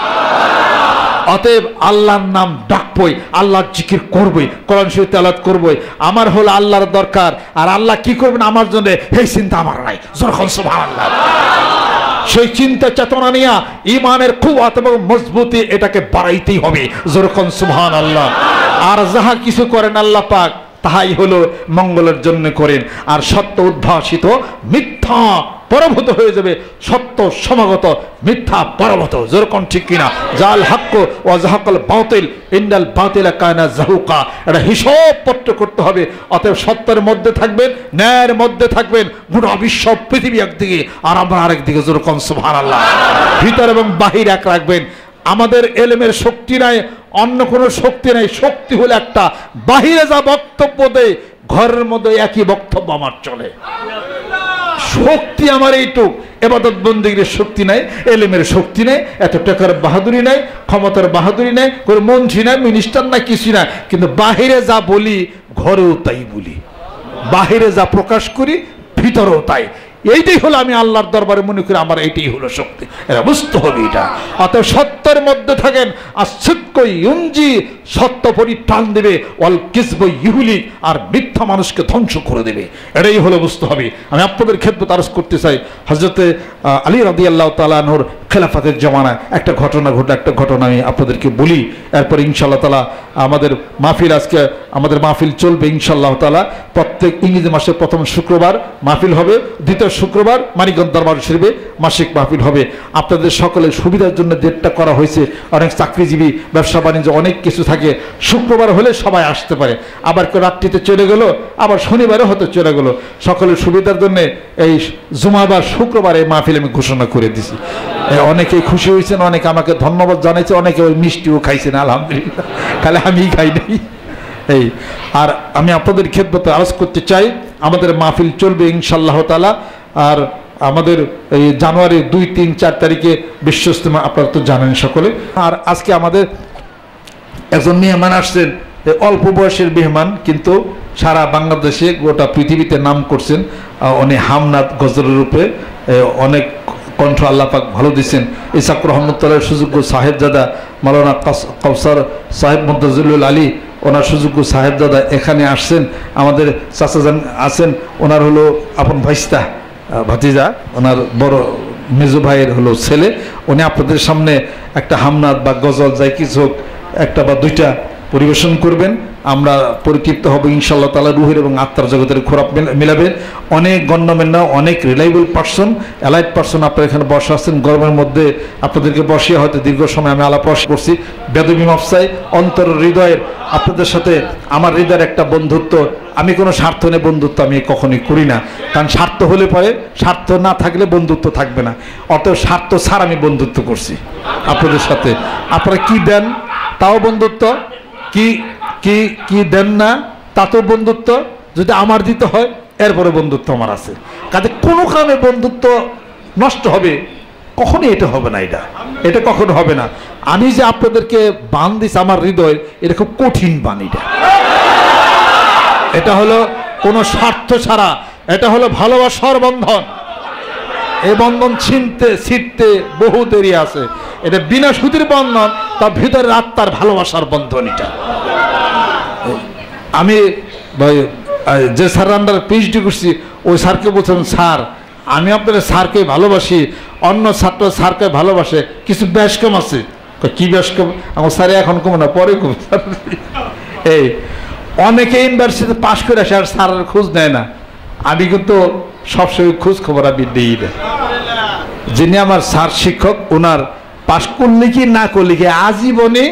অতএব আল্লাহর নাম ডাকবই, আল্লাহর জিকির করবই, কোরআন শরীফ তেলাওয়াত করবই। আমার হলো আল্লাহর দরকার, আর আল্লাহ কি করবেন আমার জন্য এই চিন্তা আমার নাই। যখন সুবহানাল্লাহ। সেই চিন্তা চেতনা নিয়ে ইমানের কুওয়াত এবং মজবুতি এটাকে বাড়াইতেই হবে। যখন সুবহানাল্লাহ। আর যাহা কিছু করেন আল্লাহ পাক তাহাই হলো মঙ্গলের জন্য করেন, আর সত্য উদ্ভাসিত মিথ্যা পরাভূত হয়ে যাবে, সত্য সমাগত মিথ্যা পরাভূত। যেরকম ঠিক কিনা? জাল হাক্ক ওয়া জাহাকাল বাতিল ইন্নাল বাতিলা কানা যাহুকা। এটা হিসাব পত্র করতে হবে। অতএব সত্যের মধ্যে থাকবেন, ন্যায়ের মধ্যে থাকবেন। গোটা বিশ্ব পৃথিবী একদিকে আর আমরা আরেকদিকে। যেরকম সুবহানাল্লাহ। ভিতর এবং বাহির এক রাখবেন। আমাদের এলেমের শক্তি নাই, অন্য কোনো শক্তি নাই। শক্তি হলো একটা, বাহিরে যা বক্তব্য দেয় ঘরের মধ্যে একই বক্তব্য আমার চলে। শক্তি আমার এইটুক, ইবাদত বন্দেগীর শক্তি নাই, এলেমের শক্তি নাই, এত টাকার বাহাদুরি নাই, ক্ষমতার বাহাদুরি নাই, কোনো মন্ত্রী নাই, মিনিস্টার নাই, কিছু না। কিন্তু বাহিরে যা বলি ঘরেও তাই বলি, বাহিরে যা প্রকাশ করি ভিতরেও তাই। এইটাই হলো আমি আল্লাহর দরবারে মনে করি আমার এইটাই হলো শক্তি। এটা বুঝতে হবে এটা। অতএব সত্যের মধ্যে থাকেন। আর সিদ্ক ইউনজি, সত্য পরিত্রাণ দেবে, ওয়াল কিযব ইউহলি, আর মিথ্যা মানুষকে ধ্বংস করে দেবে। এটাই হলো বুঝতে হবে। আমি আপনাদের খেদমত আরজ করতে চাই, হযরতে আলী রাদিয়াল্লাহু তাআলা আনহুর খেলাফতের জামানায় একটা ঘটনা ঘটে, একটা ঘটনা আমি আপনাদেরকে বলি। এরপর ইনশাআল্লাহ তাআলা আমাদের মাহফিল, আজকে আমাদের মাহফিল চলবে ইনশাআল্লাহ তাআলা। প্রত্যেক ইংরেজি মাসের প্রথম শুক্রবার মাহফিল হবে, দ্বিতীয় শুক্রবার মানিকগঞ্জ দরবার শরীফে মাসিক মাহফিল হবে। আপনাদের সকলের সুবিধার জন্য ডেটটা করা হয়েছে। অনেক চাকরিজীবী, ব্যবসা বাণিজ্য, অনেক কিছু থাকে। শুক্রবার হলে সবাই আসতে পারে, আবার কেউ রাত্রিতে চলে গেল, আবার শনিবারও হয়তো চলে গেল। সকলের সুবিধার জন্য এই জুমাবার শুক্রবার এই মাহফিল আমি ঘোষণা করে দিছি। অনেকেই খুশি হয়েছেন, অনেকে আমাকে ধন্যবাদ জানাইছে, অনেকে ওই মিষ্টিও খাইছেন আলহামদুলিল্লাহ, খালি আমি খাই নাই। এই আর আমি আপনাদের খেদমতে আরজ করতে চাই, আমাদের মাহফিল চলবে ইনশাআল্লাহ তাআলা। আর আমাদের এই জানুয়ারি 2, 3, 4 তারিখে বিশ্ব ইজতেমা, আপনারা তো জানেন সকলে। আর আজকে আমাদের একজন মেহমান আসছেন, অল্প বয়সের মেহমান, কিন্তু সারা বাংলাদেশে গোটা পৃথিবীতে নাম করছেন। উনি হামনাত গজলের রূপে অনেক কণ্ঠ আল্লাহ পাক ভালো দিচ্ছেন। ইসাক রহমতুল্লাহ সুযোগ্য সাহেবজাদা মাওলানা কাউসার সাহেব মুদ্দাজিলুল আলী, ওনার সুযোগ্য সাহেবজাদা এখানে আসছেন। আমাদের চাচাজান আছেন, ওনার হলো আপন ভাইস্তা ভাতিজা, ওনার বড় মেজু ভাইয়ের হলো ছেলে। উনি আপনাদের সামনে একটা হামনাদ বা গজল যাই কিছু হোক একটা বা দুইটা পরিবেশন করবেন। আমরা পরিতৃপ্ত হব ইনশাআল্লাহ তাআলা। রুহের এবং আত্মার জগতের খোরাক মিলাবেন। অনেক গণ্যমান্য, অনেক রিলায়েবল পার্সন, অ্যালাইড পার্সন আপনারা এখানে বসে আসছেন। গরমের মধ্যে আপনাদেরকে বসিয়ে হয়তো দীর্ঘ সময় আমি আলাপ করছি। বেদবি মাফসাই অন্তর হৃদয়ের আপনাদের সাথে আমার হৃদয়ের একটা বন্ধুত্ব। আমি কোনো স্বার্থ নিয়ে বন্ধুত্ব আমি কখনোই করি না, কারণ স্বার্থ হলে পরে, স্বার্থ না থাকলে বন্ধুত্ব থাকবে না। অর্থাৎ স্বার্থ ছাড়া আমি বন্ধুত্ব করছি আপনাদের সাথে। আপনারা কি দেন তাও বন্ধুত্ব, কি কি কি দেন না তাতেও বন্ধুত্ব। যদি আমার দিতে হয় এরপরে বন্ধুত্ব আমার আছে। কাজে কোনো কারণে বন্ধুত্ব নষ্ট হবে কখনই এটা হবে না, এটা কখনো হবে না। আমি যে আপনাদেরকে বান দিছি আমার হৃদয়, এটা খুব কঠিন বান। এটা হলো কোনো স্বার্থ ছাড়া, এটা হলো ভালোবাসার বন্ধন। এই বন্ধন ছিঁড়তে বহু দেরি আছে। এটা বিনা সুতির বন্ধন, তার ভিতরের আত্মার ভালোবাসার বন্ধন। এটা আমি যে স্যার আন্ডারে পিএইচডি করছি ওই স্যারকে বলছেন, স্যার আমি আপনার স্যারকে ভালোবাসি, অন্য ছাত্র স্যারকে ভালোবাসে, কিছু ব্যাস কম আছে। কি ব্যাস কম? আমার স্যারে এখন কম না, পরে কম। এই অনেকে ইউনিভার্সিটিতে পাশ করে আসে আর স্যারের খোঁজ নেয় না। আমি কিন্তু সবসময় খোঁজ খবর আমি দিই না। যিনি আমার স্যার শিক্ষক, ওনার পাশ করলে কি না করলে কি আজীবনে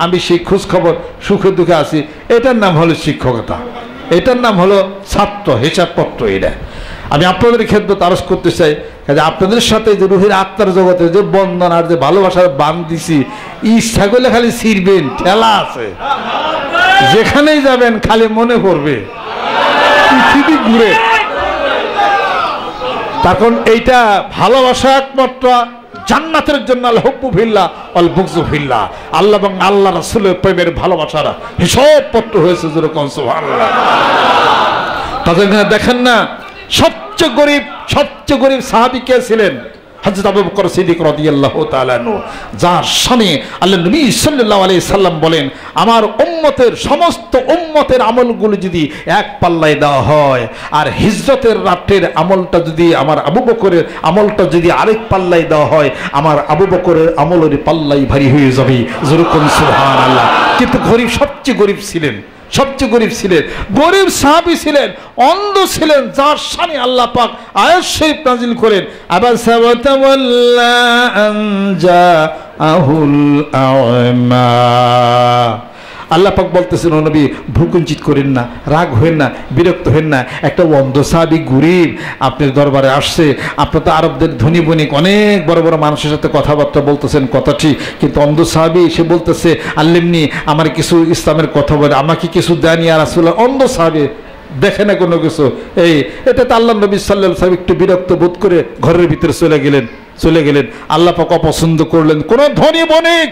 আমি সেই খোঁজ খবর সুখে দুঃখে আছি। এটার নাম হলো শিক্ষকতা, এটার নাম হলো ছাত্র হিসাবপত্র। এটা আমি আপনাদের খেদমত আরজ করতে চাই। আপনাদের সাথে যে রুহের আত্মার জগতে যে বন্ধন আর যে ভালোবাসার বান দিছি, ইচ্ছা করলে খালি ছিড়বেন, ঠেলা আছে। যেখানেই যাবেন খালি মনে করবে পৃথিবী ঘুরে। তখন এইটা ভালোবাসা একমাত্র জান্নাতের জন্য আল হুব্বু ফিল্লাহ আল বুগযু ফিল্লাহ, আল্লাহ এবং আল্লাহ রাসূলের প্রেমের ভালোবাসার হিসাবপত্র হয়েছে যেরকম সুবহানাল্লাহ। তাদের দেখেন না সবচেয়ে গরিব সাহাবী কে ছিলেন? হযরত আবু বকর সিদ্দিক রাদিয়াল্লাহু তাআলা আনহু, যার শানে আল্লাহ নবী সাল্লাল্লাহু আলাইহি সাল্লাম বলেন, আমার উম্মতের সমস্ত উম্মতের আমলগুলো যদি এক পাল্লায় দেওয়া হয় আর হিজরতের রাতের আমলটা যদি আমার আবু বকরের আমলটা যদি আরেক পাল্লায় দেওয়া হয়, আমার আবু বকরের আমলের পাল্লাই ভারী হয়ে যাবে। যেরকম সুবহানাল্লাহ। কিন্তু সবচেয়ে গরিব ছিলেন, সবচেয়ে গরিব ছিলেন, গরিব সাহাবী ছিলেন, অন্ধ ছিলেন, যার শানে আল্লাহ পাক আয়াত শরীফ নাযিল করেন, আবাসা ওয়া তাওয়াল্লা আন জাআহুল আ'মা। আল্লাহ পাক বলতেছেন, ও নবী ভূকুঞ্চিত করেন না, রাগ হবেন না, বিরক্ত হবেন না। একটা অন্ধ সাহাবী গরিব আপনার দরবারে আসছে। আপনার তো আরবদের ধনী বণিক অনেক বড় বড় মানুষের সাথে কথাবার্তা বলতেছেন, কথা ঠিক, কিন্তু অন্ধ সাহাবী সে বলতেছে, আল্লিমনি, আমার কিছু ইসলামের কথা বলে, আমাকে কিছু দেয়নি আর রাসূলুল্লাহ। অন্ধ সাহাবী দেখে না কোনো কিছু। এটা তো আল্লাহ নবী সাল্লাল্লাহু আলাইহি ওয়াসাল্লাম একটু বিরক্ত বোধ করে ঘরের ভিতরে চলে গেলেন। আল্লাহ পাক অপছন্দ করলেন কোন ধনী বণিক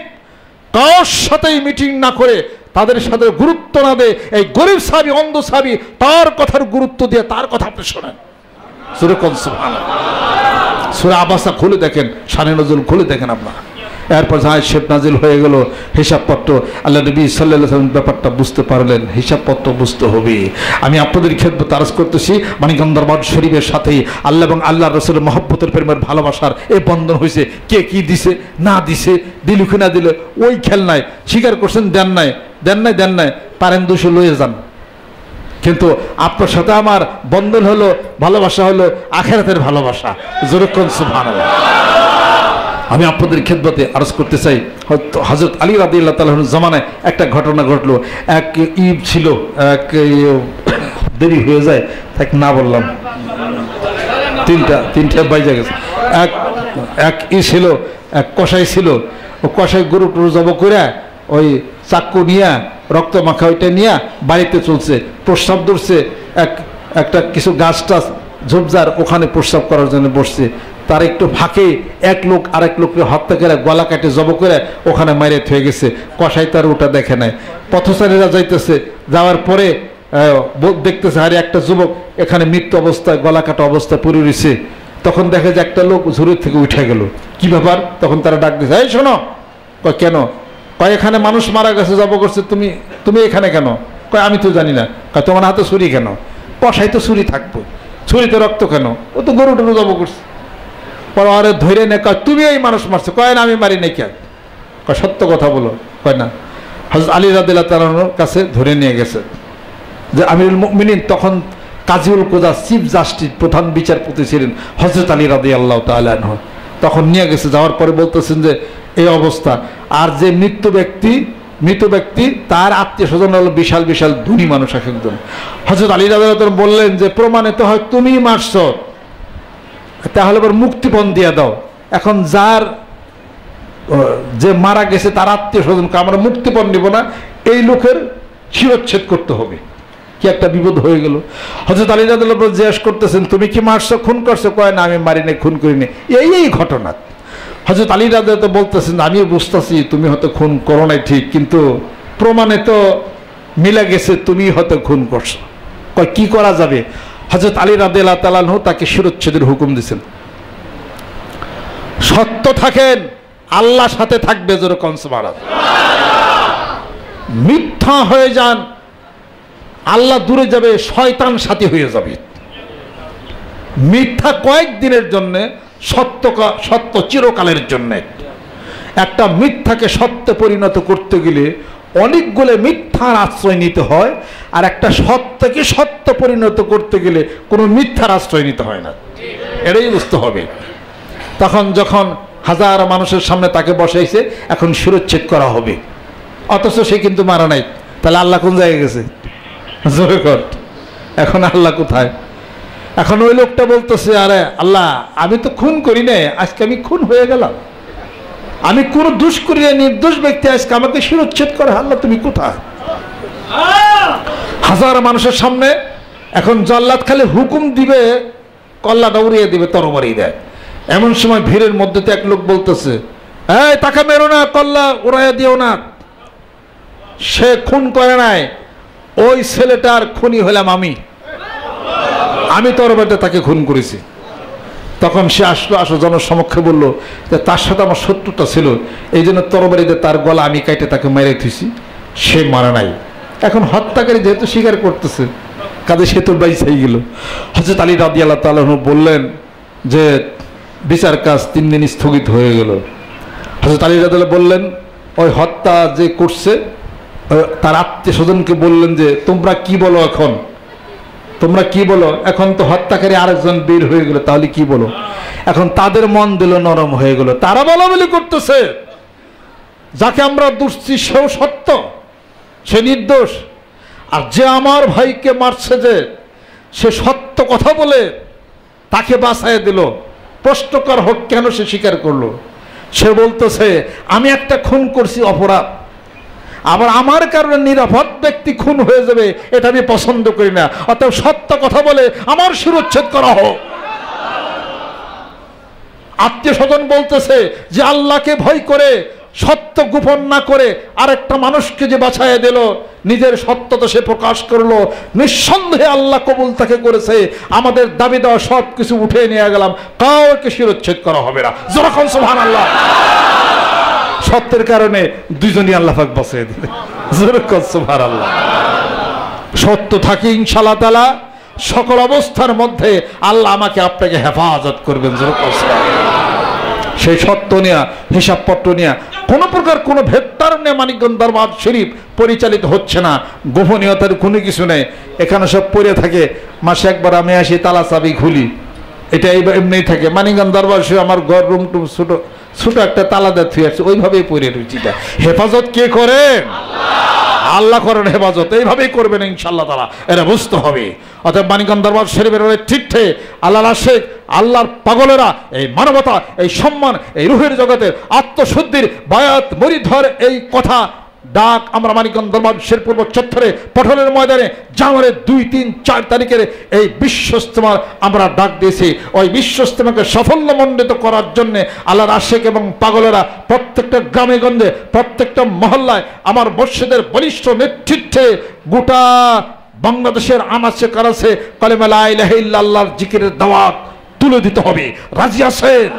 কার সাথেই মিটিং না করে, তাদের সাথে গুরুত্ব না দেয়, এই গরিব সাহাবী অন্ধ সাহাবী তার কথার গুরুত্ব দিয়ে তার কথা আপনি শোনেন। সূরা সুবহানাল্লাহ, সূরা আবাসা খুলে দেখেন, শানে নজুল খুলে দেখেন আপনারা। এরপর আয়াত শরীফ নাজিল হয়ে গেল, হিসাবপত্র। আল্লাহ নবী সাল্লাল্লাহু আলাইহি ওয়াসাল্লাম ব্যাপারটা বুঝতে পারলেন, হিসাবপত্র বুঝতে হবে। আমি আপনাদের খেদমতে আরজ করতেছি, মানিকগঞ্জ দরবার শরীফের সাথেই আল্লাহ এবং আল্লাহ রাসূলের মহব্বতের প্রেমের ভালোবাসার এই বন্ধন হয়েছে। কে কি দিছে না দিছে, দিল কি না দিল, ওই খেল নাই। স্বীকার করছেন, দেন নাই, পারেন 200 লয়ে যান। কিন্তু আপনার সাথে আমার বন্ধন হলো, ভালোবাসা হলো আখিরাতের ভালোবাসা। যেরকম সুবহানাল্লাহ। আমি আপনাদের খেদমতে আরজ করতে চাই, হযরত আলী রাদিয়াল্লাহু তাআলা আনহুর জামানায় একটা ঘটনা ঘটলো। এক ঈদ ছিল, এক দেরি হয়ে যায় তাকে না বললাম, তিনটা বাইজা গেছে। এক ছিল, এক কসাই ছিল। ও কসাই গরু টরু জব করে ওই চাক্কু নিয়ে রক্ত মাখা ওইটা নিয়ে বাড়িতে চলছে, প্রস্রাব ধরছে। একটা কিছু গাছ টাছ ঝোপঝাড় ওখানে প্রস্রাব করার জন্য বসছে। তার একটু ফাঁকে এক লোক আরেক লোককে হত্যা করে গলা কাটে জব করে ওখানে মাইরে থয়ে গেছে। কসাই তার ওটা দেখে নাই। পথচারীরা যাইতেছে, যাওয়ার পরে দেখতেছে আরে একটা যুবক এখানে মৃত্যু অবস্থায় গলা কাটা অবস্থায় পড়ে রয়েছে। তখন দেখে যে একটা লোক ঝুড়ির থেকে উঠে গেল। কি ব্যাপার? তখন তারা ডাক দিয়েছে, এই শোনো। কয় কেন? কয় এখানে মানুষ মারা গেছে, জব করছে, তুমি তুমি এখানে কেন? কয় আমি তো জানি না। কয় তোমার হাতে ছুরি কেন? কষাই তো ছুরি থাকবো, ছুরিতে রক্ত কেন? ও তো গরু টরু জব করছে। পরে আরে ধরে নে, কয় তুমি এই মানুষ মারছো? কয় না আমি মারি নাই। কেন? কয় সত্য কথা বলো। কয় না। হযরত আলী রাদিয়াল্লাহু তাআলার কাছে ধরে নিয়ে গেছে যে আমিরুল মুমিনিন, তখন কাজীউল কোজা চিফ জাস্টিস, প্রধান বিচারপতি ছিলেন হযরত আলী রাদিয়াল্লাহু তাআলা আনহু। তখন নিয়ে গেছে, যাওয়ার পরে বলতেছেন যে এই অবস্থা। আর যে মৃত ব্যক্তি তার আত্মীয় স্বজন হলো বিশাল বিশাল ধনী মানুষ এক একজন। হযরত আলী রাদিয়াল্লাহু তাআলা বললেন যে প্রমাণিত হয় তুমি মারছো, তাহলে এবার মুক্তিপণ দিয়ে দাও। এখন যার যে মারা গেছে তার আত্মীয় স্বজনকে আমরা মুক্তিপণ নিব না, এই লোকের শিরচ্ছেদ করতে হবে। কি একটা বিপদ হয়ে গেল। হযরত আলী রাদিয়াল্লাহু তাআলা জিজ্ঞেস করতেছেন, তুমি কি মারছো, খুন করছো? কয় না আমি মারি নাই, খুন করিনি। এই ঘটনা। হযরত আলী রাদিয়াল্লাহু তাআলা বলতেছেন, আমিও বুঝতেছি তুমি হয়তো খুন করো নাই ঠিক, কিন্তু প্রমাণে তো মিলে গেছে তুমি হয়তো খুন করছো। কয় কি করা যাবে? হযরত আলী রাদিয়াল্লাহু তাআলা তাকে শিরচ্ছেদের হুকুম দিয়েছেন। সত্য থাকেন, আল্লাহর সাথে থাকবে, যেরকম সুবহানাল্লাহ। মিথ্যা হয়ে যান, আল্লাহ দূরে যাবে, শয়তান সাথী হয়ে যাবে। মিথ্যা কয়েকদিনের জন্য, সত্য চিরকালের জন্য। একটা মিথ্যাকে সত্যে পরিণত করতে গেলে অনেকগুলো মিথ্যার আশ্রয় নিতে হয়, আর একটা সত্যকে সত্য পরিণত করতে গেলে কোনো মিথ্যার আশ্রয় নিতে হয় না। এটাই বুঝতে হবে। তখন যখন হাজার মানুষের সামনে তাকে বসাইছে, এখন শিরচ্ছেদ করা হবে, অথচ সে কিন্তু মারা নাই। তাহলে আল্লাহ কোন জায়গায় গেছে? জোরে কর। এখন আল্লাহ কোথায়? এখন ওই লোকটা বলতেছে, আরে আল্লাহ আমি তো খুন করি নাই, আজকে আমি খুন হয়ে গেলাম, আমি কোন দোষ করি না, নির্দোষ ব্যক্তি, আজকে আমাকে শিরচ্ছেদ করে। আল্লাহ তুমি কোথায়? হাজার মানুষের সামনে এখন জল্লাদ খালি হুকুম দিবে, কল্লাটা উড়িয়ে দিবে, তরবারি দেয়। এমন সময় ভিড়ের মধ্যে এক লোক বলতেছে, এই তাকে মেরো না, কল্লা উড়াইয়া দিও না, সে খুন করে নাই, ওই ছেলেটার খুনি হলাম আমি তরবারিতে তাকে খুন করেছি। তখন সে আসলো জনসমক্ষে বলল যে তার সাথে আমার শত্রুতা ছিল, এই জন্য তরবারিতে তার গলা আমি কাটে তাকে মেরে থুইছি, সে মারা নাই। এখন হত্যাকারী যেহেতু স্বীকার করতেছে, কাজে সে তো বাইসাই গেল। হযরত আলী রাদিয়াল্লাহু তাআলা বললেন যে বিচার কাজ 3 দিন স্থগিত হয়ে গেল। হযরত আলী রাদিয়াল্লাহু বললেন, ওই হত্যা যে করছে তার আত্মীয় স্বজনকে বললেন যে তোমরা কি বলো, তোমরা কি বলো? এখন তো হত্যাকারী আরেকজন বের হয়ে গেল, তাহলে কি বলো? এখন তাদের মন দিল নরম হয়ে গেল। তারা বলাবলি করতেছে, যাকে আমরা দুষছি সেও সত্য, সে নির্দোষ, আর যে আমার ভাইকে মারছে যে সে সত্য কথা বলে তাকে বাঁচায় দিল। প্রশ্নকর হোক কেন সে স্বীকার করলো? সে বলতেছে আমি একটা খুন করছি, অপরাধ, আবার আমার কারণে নিরাপদ ব্যক্তি খুন হয়ে যাবে, এটা আমি পছন্দ করি না, অতএব সত্য কথা বলে আমার শিরচ্ছেদ করা হোক। আত্মীয় স্বজন বলতেছে যে আল্লাহকে ভয় করে সত্য গোপন না করে আরেকটা মানুষকে যে বাঁচায় দিল, নিজের সত্যতা সে প্রকাশ করলো, নিঃসন্দেহে আল্লাহ কবুল তাকে করেছে। আমাদের দাবি দেওয়া সব কিছু উঠে নিয়ে গেলাম, কাউকে শিরচ্ছেদ করা হবে না। যখন সুবহানাল্লাহ, সত্যের কারণে দুইজনই আল্লাহ পাক বাঁচিয়ে দিলে। সুবহানাল্লাহ। সত্য থাকি ইনশাআল্লাহ তাআলা সকল অবস্থার মধ্যে আল্লাহ আমাকে আপনাকে হেফাজত করবেন। সেই সত্য নিয়ে, হিসাবপত্র নিয়ে কোনো প্রকার কোনো ভেট্টার নিয়ে মানিকগঞ্জ দরবার শরীফ পরিচালিত হচ্ছে না। গোপনীয়তার কোনো কিছু নেই, এখানে সব পড়ে থাকে। মাসে একবার আমি আসি, তালা চাবি খুলি, এটা এমনিই থাকে। মানিকগঞ্জ দরবার শরীফ আমার ঘর রুম টুম ছোট একটা তালা দিয়ে থুয়ে আসছে, ওইভাবেই পড়ে রয়েছে। হেফাজত কে করেন? আল্লাহ করেন হেফাজত, এইভাবেই করবেন ইনশাআল্লাহ তাআলা, এটা বুঝতে হবে। অতএব মানিকগঞ্জ দরবার শরীফের ঠিকঠে আল্লাহর আশিক, আল্লাহর পাগলেরা এই মানবতা, এই সম্মান, এই রুহের জগতের আত্মশুদ্ধির বায়াত মরিধর এই কথা ডাক আমরা মানিকগঞ্জ দরবার শরীফ পূর্ব চত্বরে পটলের ময়দানে জানুয়ারি 2, 3, 4 তারিখের এই বিশ্ব ইজতেমার আমরা ডাক দিয়েছি। ওই বিশ্ব ইজতেমাকে সাফল্যমণ্ডিত করার জন্য আল্লাহর আশিক এবং পাগলেরা প্রত্যেকটা গ্রামে গঞ্জে, প্রত্যেকটা মহল্লায় আমার মসজিদের বলিষ্ঠ নেতৃত্বে গোটা বাংলাদেশের আনাচে কানাচে কালেমা লা ইলাহা ইল্লাল্লাহর জিকিরের দাওয়াত তুলে দিতে হবে। রাজি আছেন?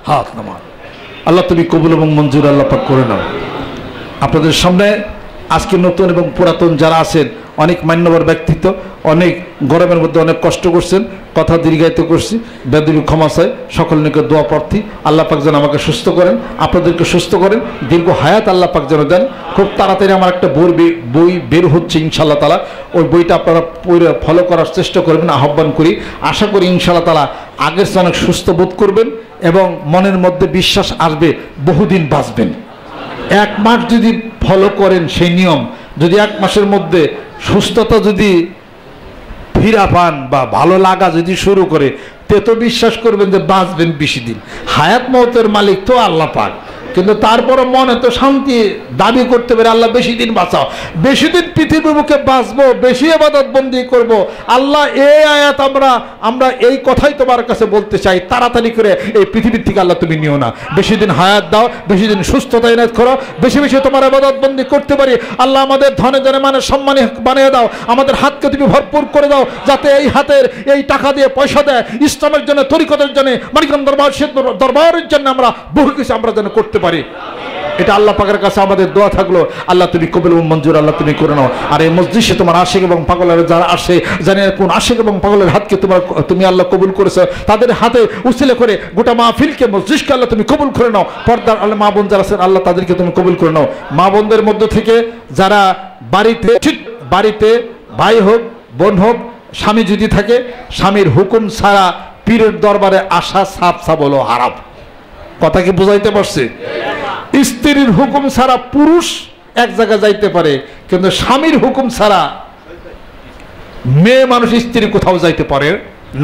হাত নামান। আল্লাহ তুমি কবুল এবং মঞ্জুর আল্লাহ পাক করে নাও। আপনাদের সামনে আজকে নতুন এবং পুরাতন যারা আছেন, অনেক মান্যবর ব্যক্তিত্ব, অনেক গরমের মধ্যে অনেক কষ্ট করছেন, কথা দীর্ঘায়িত করছি, বেদবি ক্ষমা চাই, সকল নিকট দোয়া প্রার্থী। আল্লাহ পাক যেন আমাকে সুস্থ করেন, আপনাদেরকে সুস্থ করেন, দীর্ঘ হায়াত আল্লাহ পাক যেন দেন। খুব তাড়াতাড়ি আমার একটা বই বের হচ্ছে ইনশাআল্লাহ তাআলা, ওই বইটা আপনারা ফলো করার চেষ্টা করবেন, আহ্বান করি। আশা করি ইনশাআল্লাহ তাআলা আগের চেয়ে অনেক সুস্থ বোধ করবেন এবং মনের মধ্যে বিশ্বাস আসবে, বহুদিন বাঁচবেন। 1 মাস যদি ফলো করেন সেই নিয়ম, যদি 1 মাসের মধ্যে সুস্থতা যদি ফিরা পান বা ভালো লাগা যদি শুরু করে, তে তো বিশ্বাস করবেন যে বাঁচবেন বেশি দিন। হায়াত মওতের মালিক তো আল্লাহ পাক, কিন্তু তারপরে মনে তো শান্তি দাবি করতে পারে আল্লাহ বেশি দিন বাঁচাও, বেশি দিন পৃথিবীর মুখে বাঁচবো, বেশি ইবাদত বন্দি করব। আল্লাহ এই আয়াত আমরা এই কথাই তোমার কাছে বলতে চাই, তাড়াতাড়ি করে এই পৃথিবীর থেকে আল্লাহ তুমি নিও না, বেশি দিন হায়াত দাও, বেশি দিন সুস্থতা ইনায়াত করো, বেশি বেশি তোমার ইবাদত বন্দি করতে পারি। আল্লাহ আমাদের ধনে জনে মানে সম্মানে বানিয়ে দাও, আমাদের হাতকে তুমি ভরপুর করে দাও, যাতে এই হাতের এই টাকা দিয়ে পয়সা দেয় ইসলামের জন্য, তরিকতের জন্য, মানিকগঞ্জ দরবারের জন্য আমরা বহু কিছু আমরা যেন করতে পারি। এটা আল্লাহ পাকের কাছে আমাদের দোয়া থাকলো, আল্লাহ তুমি কবুল এবং মঞ্জুর আল্লাহ তুমি করে নাও। আর এই মসজিদে তোমার আশিক এবং পাগলের যারা আসে, জানি কোন আশিক এবং পাগলের হাতকে তুমি আল্লাহ কবুল করেছো, তাদের হাতে উসিলা করে গোটা মাহফিলকে, মসজিদকে আল্লাহ তুমি কবুল করে নাও। পর্দার আল্লাহ মা বোন যারা আছেন আল্লাহ তাদেরকে তুমি কবুল করে নাও। মা বোনদের মধ্য থেকে যারা বাড়িতে ভাই হোক বোন হোক, স্বামী যদি থাকে, স্বামীর হুকুম ছাড়া পীরের দরবারে আসা সাফ হলো হারাম। কথা কি বুঝাইতে পারছে? স্ত্রীর হুকুম ছাড়া পুরুষ এক জায়গায় যাইতে পারে, কিন্তু স্বামীর হুকুম ছাড়া মেয়ে মানুষ স্ত্রী কোথাও যাইতে পারে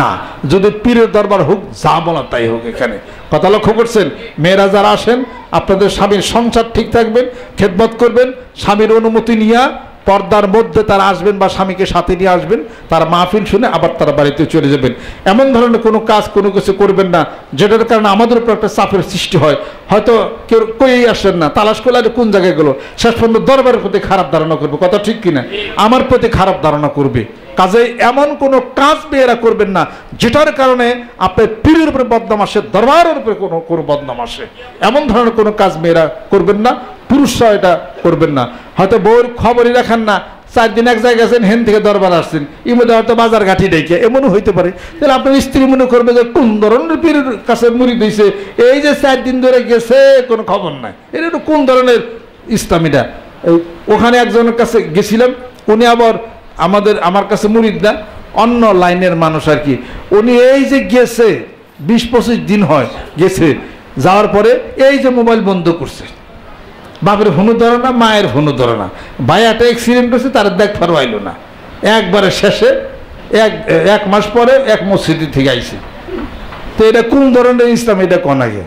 না, যদি পীরের দরবার হোক, যা বলা তাই হোক। এখানে কথা লক্ষ্য করছেন? মেয়েরা যারা আসেন, আপনাদের স্বামীর সংসার ঠিক থাকবেন, খেদমত করবেন, স্বামীর অনুমতি নিয়ে পর্দার মধ্যে তারা আসবেন বা স্বামীকে সাথে নিয়ে আসবেন, তারা মাহফিল শুনে আবার তারা বাড়িতে চলে যাবেন। এমন ধরনের কোনো কাজ কোনো কিছু করবেন না যেটার কারণে আমাদের উপর একটা চাপের সৃষ্টি হয়। হয়তো কেউ কই আসেন না, তালাশ করলে কোন জায়গায় গেলো, শেষ পর্যন্ত দরবারের প্রতি খারাপ ধারণা করবে। কথা ঠিক কিনা? আমার প্রতি খারাপ ধারণা করবে। কাজে এমন কোনো কাজ মেয়েরা করবেন না যেটার কারণে আপনার পীরের উপরে বদনাম আসে, দরবারের উপরে কোনো বদনাম আসে। এমন ধরনের কোনো কাজ মেয়েরা করবেন না, পুরুষরা এটা করবেন না। হয়তো বউর খবরই রাখেন না, 4 দিন এক জায়গায় আছেন, হেন থেকে দরবার আসছেন, এর মধ্যে হয়তো বাজার ঘাটি ডেকে, এমনও হইতে পারে। তাহলে আপনার স্ত্রী মনে করবে যে কোন ধরনের পীরের কাছে মুড়ি দিয়েছে, এই যে 4 দিন ধরে গেছে, কোনো খবর নাই, এটা কোন ধরনের ইসলামীটা। ওখানে একজনের কাছে গেছিলাম, উনি আবার আমার কাছে মুরিদ না, অন্য লাইনের মানুষ আর কি। উনি এই যে গেছে 20-25 দিন হয় গেছে, যাওয়ার পরে এই যে মোবাইল বন্ধ করছে, বাপের ফোনও ধরে না, মায়ের ফোনও ধরে না, ভাই একটা অ্যাক্সিডেন্ট করছে, তার দেখ ফারওয়াইলো না। একবারে শেষে 1 মাস পরে এক মসজিদ থেকে আইছে। তো এটা কোন ধরনের ইসলাম? এটা কোন আগে?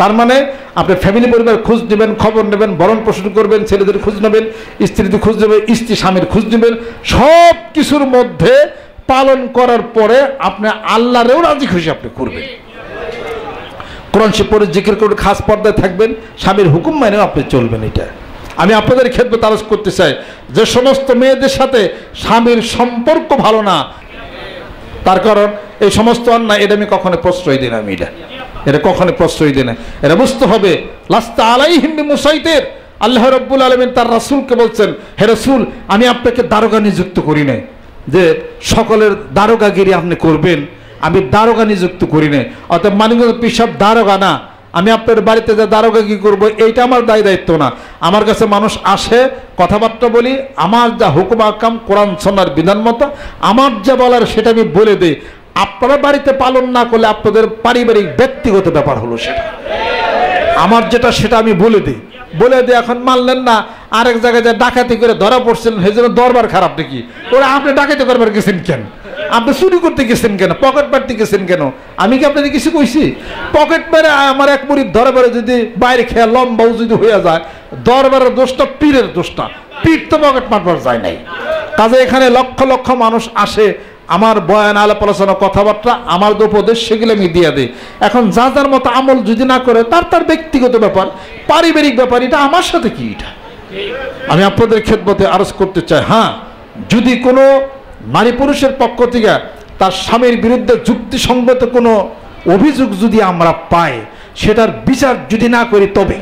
তার মানে আপনি ফ্যামিলি পরিবার খোঁজ নেবেন, খবর নেবেন, ভরণ পোষণ করবেন, ছেলেদের খোঁজ নেবেন, স্ত্রীদের খোঁজ নেবেন, স্ত্রী স্বামীর খোঁজ নেবেন, সব কিছুর মধ্যে পালন করার পরে আপনি আল্লাহরেও রাজি খুশি আপনি করবেন। কোরআন শরীফ পড়ে জিকির করে খাস পর্দায় থাকবেন, স্বামীর হুকুম মানেও আপনি চলবেন। এটা আমি আপনাদের খেদমতে আরজ করতে চাই, যে সমস্ত মেয়েদের সাথে স্বামীর সম্পর্ক ভালো না, তার কারণ এই সমস্ত অন্যায়, এটা আমি কখনো প্রশ্রয় দিই না। আমি এটা কখনো প্রশ্রয় দিই না। এটা বুঝতে হবে, লাস্তা আলাইহিম বিমুসাইতির। আল্লাহ রাব্বুল আলামিন তার রাসূলকে বলছেন, হে রাসূল, আমি আপনাকে দারোগা নিযুক্ত করি নাই যে সকলের দারোগাগিরি আপনি করবেন, আমি দারোগা নিযুক্ত করি নাই। অর্থাৎ মানিকগঞ্জ পীর সাহেব দারোগা না, আমি আপনার বাড়িতে যা দারোগা কি করবো এইটা আমার দায়িত্ব না। আমার কাছে মানুষ আসে, কথাবার্তা বলি, আমার যা হুকুম আহকাম কোরআন সুন্নাহর বিধান মতো আমার যা বলার সেটা আমি বলে দিই। আপনারা বাড়িতে পালন না করলে আপনাদের পারিবারিক ব্যক্তিগত ব্যাপার হলো সেটা, আমার যেটা সেটা আমি বলে দিই। এখন মানলেন না, আরেক জায়গায় যা ডাকাতি করে ধরা পড়ছেন, সেই জন্য দরবার খারাপ নাকি? ওরা আপনি ডাকাতি করবার গেছেন কেন? আপনি চুরি করতে গেছেন কেন? পকেট মারতে গেছেন কেন? আমি কি আপনাদের কিছু কইছি? পকেট মেরে আমার এক মুরিদ দরবারে যদি বাইরে খেয়া লম্বাও যদি হয়ে যায়, দরবারের দোষটা পীরের দোষটা, পীর তো পকেট মারবার যায় নাই। কাজে এখানে লক্ষ লক্ষ মানুষ আসে, আমার বয়ান আলাপ আলোচনা কথাবার্তা, আমার যে উপদেশ সেগুলো আমি দিয়ে দিই। এখন যা যার মতো আমল যদি না করে, তার ব্যক্তিগত ব্যাপার, পারিবারিক ব্যাপার, এটা আমার সাথে কি? এটা আমি আপনাদের খেদমতে আরজ করতে চাই। হ্যাঁ, যদি কোনো নারী পুরুষের পক্ষ থেকে তার স্বামীর বিরুদ্ধে যুক্তিসঙ্গত কোনো অভিযোগ যদি আমরা পাই, সেটার বিচার যদি না করি তবে,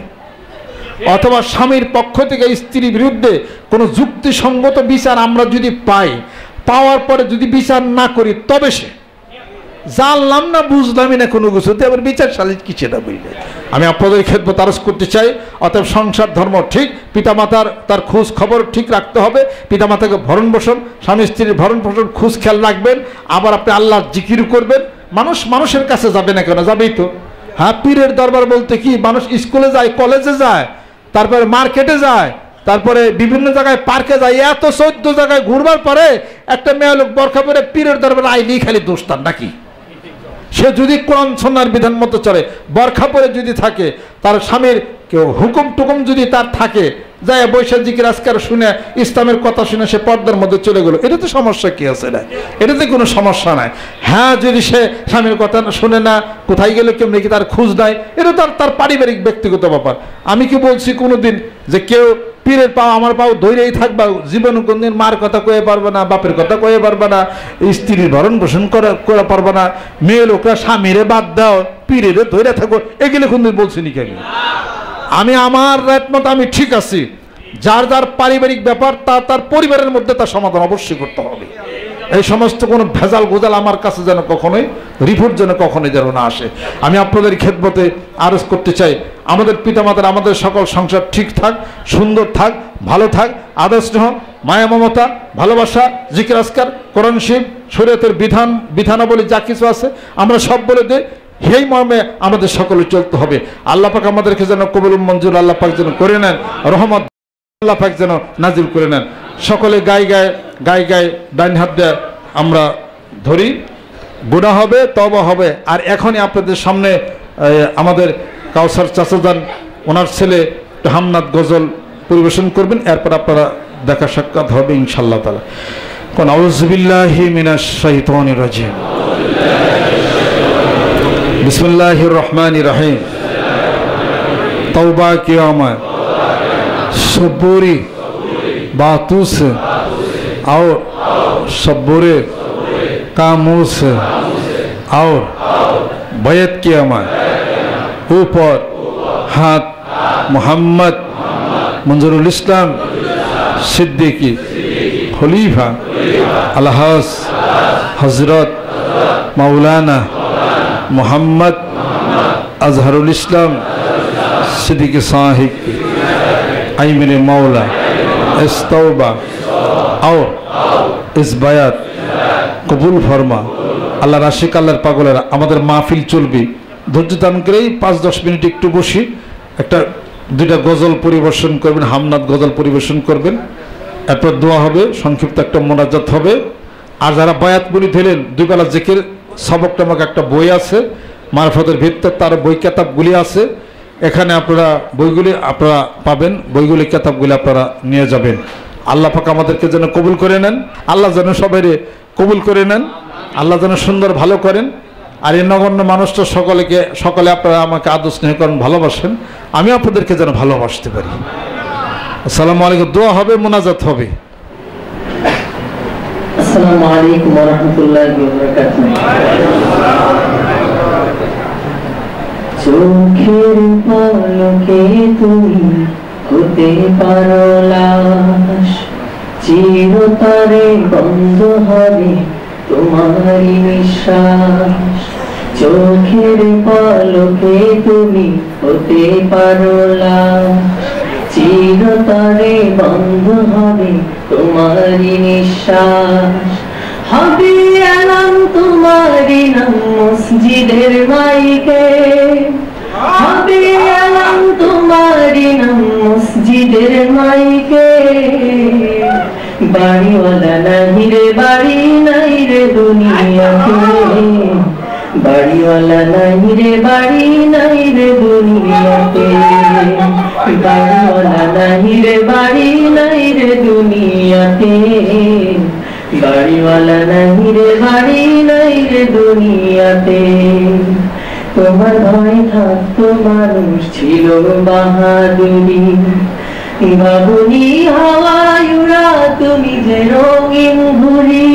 অথবা স্বামীর পক্ষ থেকে স্ত্রীর বিরুদ্ধে কোনো যুক্তিসঙ্গত বিচার আমরা যদি পাই, পাওয়ার পরে যদি বিচার না করি তবে সে জানলাম না বুঝলামই না কোনো কিছুতে আবার বিচার সালিশ কি সেটা বুঝলে। আমি আপনাদের খেদমত আরজ করতে চাই, অতএব সংসার ধর্ম ঠিক, পিতামাতার তার খোঁজ খবর ঠিক রাখতে হবে, পিতামাতাকে ভরণ পোষণ, স্বামী স্ত্রীর ভরণ পোষণ খোঁজ খেয়াল রাখবেন। আবার আপনি আল্লাহর জিকির করবেন। মানুষ মানুষের কাছে যাবে না কেন, যাবেই তো। হ্যাঁ, পীরের দরবার বলতে কি, মানুষ স্কুলে যায়, কলেজে যায়, তারপরে মার্কেটে যায়, তারপরে বিভিন্ন জায়গায় পার্কে যায়, এত 14 জায়গায় ঘুরবার পরে একটা মেয়ে লোক বরখা পরে পীরের দরবারে আইলেই খালি দোষ তার নাকি? সে যদি কোরআন সুন্নাহর বিধান মতো চলে, বরখা পরে যদি থাকে, তার স্বামীর কেউ হুকুম টুকুম যদি তার থাকে, যায় বৈশাখ জিকির আজকার শুনে ইসলামের কথা শুনে সে পর্দার মধ্যে চলে গেল, এটা তো সমস্যা কি আছে না? এটাতে কোনো সমস্যা নাই। হ্যাঁ, যদি সে স্বামীর কথা শুনে না, কোথায় গেলে কেমনি কি তার খোঁজ নাই, এটা তো তার পারিবারিক ব্যক্তিগত ব্যাপার। আমি কি বলছি কোনোদিন যে কেউ পীরের পাও আমার পাও ধৈরেই থাকবা, জীবন কোনদিন মার কথা কয়ে পারবে না, বাপের কথা কয়ে পারবে না, স্ত্রীর ভরণ পোষণ করে পারবে না, মেয়ে লোকরা স্বামীরে বাদ দাও, পীরের ধৈরে থাকো, এগুলো কোনদিন বলছিনি কেন? আমি আমার রাত মতো আমি ঠিক আছি। যার যার পারিবারিক ব্যাপার তার পরিবারের মধ্যে তার সমাধান অবশ্যই করতে হবে। এই সমস্ত কোনো ভেজাল গোজাল আমার কাছে যেন কখনোই, রিপোর্ট যেন কখনোই যেন না আসে। আমি আপনাদের খেদমতে আরজ করতে চাই, আমাদের পিতামাতার, আমাদের সকল সংসার ঠিক থাক, সুন্দর থাক, ভালো থাক, আদর স্নেহ, মায়া মমতা, ভালোবাসা, জিকির আজকার, কোরআন শরীফ, শরীয়তের বিধানাবলী যা কিছু আছে আমরা সব বলে দিই, সেই মর্মে আমাদের সকলে চলতে হবে। আল্লাহ পাক আমাদেরকে যেন কবুল মঞ্জুর আল্লাহ পাক যেন করে নেন, রহমত আল্লাহ পাক যেন নাজিল করে নেন। সকলে গায়ে ডাইন হাত দিয়ে আমরা ধরি, গুনাহ হবে, তওবা হবে। আর এখনই আপনাদের সামনে আমাদের কাউসার চাচাজান, ওনার ছেলে হামনাদ গজল পরিবেশন করবেন, এরপর আপনারা দেখা সাক্ষাৎ হবে ইনশাআল্লাহ তাআলা। কোন আউযু বিল্লাহি মিনাশ শাইতানির রাজিম, बिस्मिल्लाहिर रहमानिर रहीम। तौबा किया मैं सबूरी बातों से और सबूरे कामों से और बैत किया मैं ऊपर हाथ मोहम्मद मंजरुल इस्लाम सिद्दीकी खलीफा अलहाज हजरत मौलाना मोहम्मद अजहरुल इस्लाम सिद्दीकी साहिब आई मेरे मौला इस तौबा और इस बयात कबूल फरमा। আল্লাহ রাশিক আল্লাহর পাগলেরা, আমাদের মাহফিল চলবে, ধৈর্য দান করেই 5-10 মিনিট একটু বসি, একটা দুইটা গজল পরিবেশন করবেন, হামনাদ গজল পরিবেশন করবেন, এরপর দোয়া হবে, সংক্ষিপ্ত একটা মোনাজাত হবে। আর যারা বায়াত বলি ধরেন, দুই বেলা জিকির সবক নামক একটা বই আছে, মারফতের ভিত্তিতে তার বই কেতাবগুলি আছে, এখানে আপনারা বইগুলি আপনারা পাবেন, বইগুলি কেতাবগুলি আপনারা নিয়ে যাবেন। আল্লাহ পাক আমাদেরকে যেন কবুল করে নেন, আল্লাহ যেন সবাই কবুল করে নেন, আল্লাহ যেন সুন্দর ভালো করেন। আর এই নগণ্য মানুষটা সকলে আপনারা আমাকে আদর স্নেহ করেন, ভালোবাসেন, আমি আপনাদেরকে যেন ভালোবাসতে পারি। আসসালামু আলাইকুম। দোয়া হবে, মোনাজাত হবে। আসসালামু আলাইকুম ওয়া রাহমাতুল্লাহি ওয়া বারাকাতুহু। চোখের পলকে তুমি হতে পারো লাশ, চিরতরে বন্ধ হবে তোমারই নিঃশ্বাস। চোখের পলকে তুমি হতে পারো লাশ, চিরতরে বন্ধ হবে তোমারই নিঃশ্বাস। হবে এলাম তোমারই নাম মসজিদের মাইকে, হবে এলাম তোমারই নাম মসজিদের মাইকে। বাড়িওয়ালা নাই রে, বাড়ি নাই রে দুনিয়াতে, বাড়িওয়ালা নাই রে, বাড়ি নাই রে দুনিয়াতে। বাড়িওয়ালা নাই রে, বাড়ি নাই রে দুনিয়াতে, বাড়িওয়ালা নাই রে, বাড়ি নাই রে দুনিয়াতে। তোমার ভয় থাকতো মানুষ ছিল বাহাদুরি, বাবুনি হাওয়ায় উড়া তুমি যে রঙিন ঘুড়ি।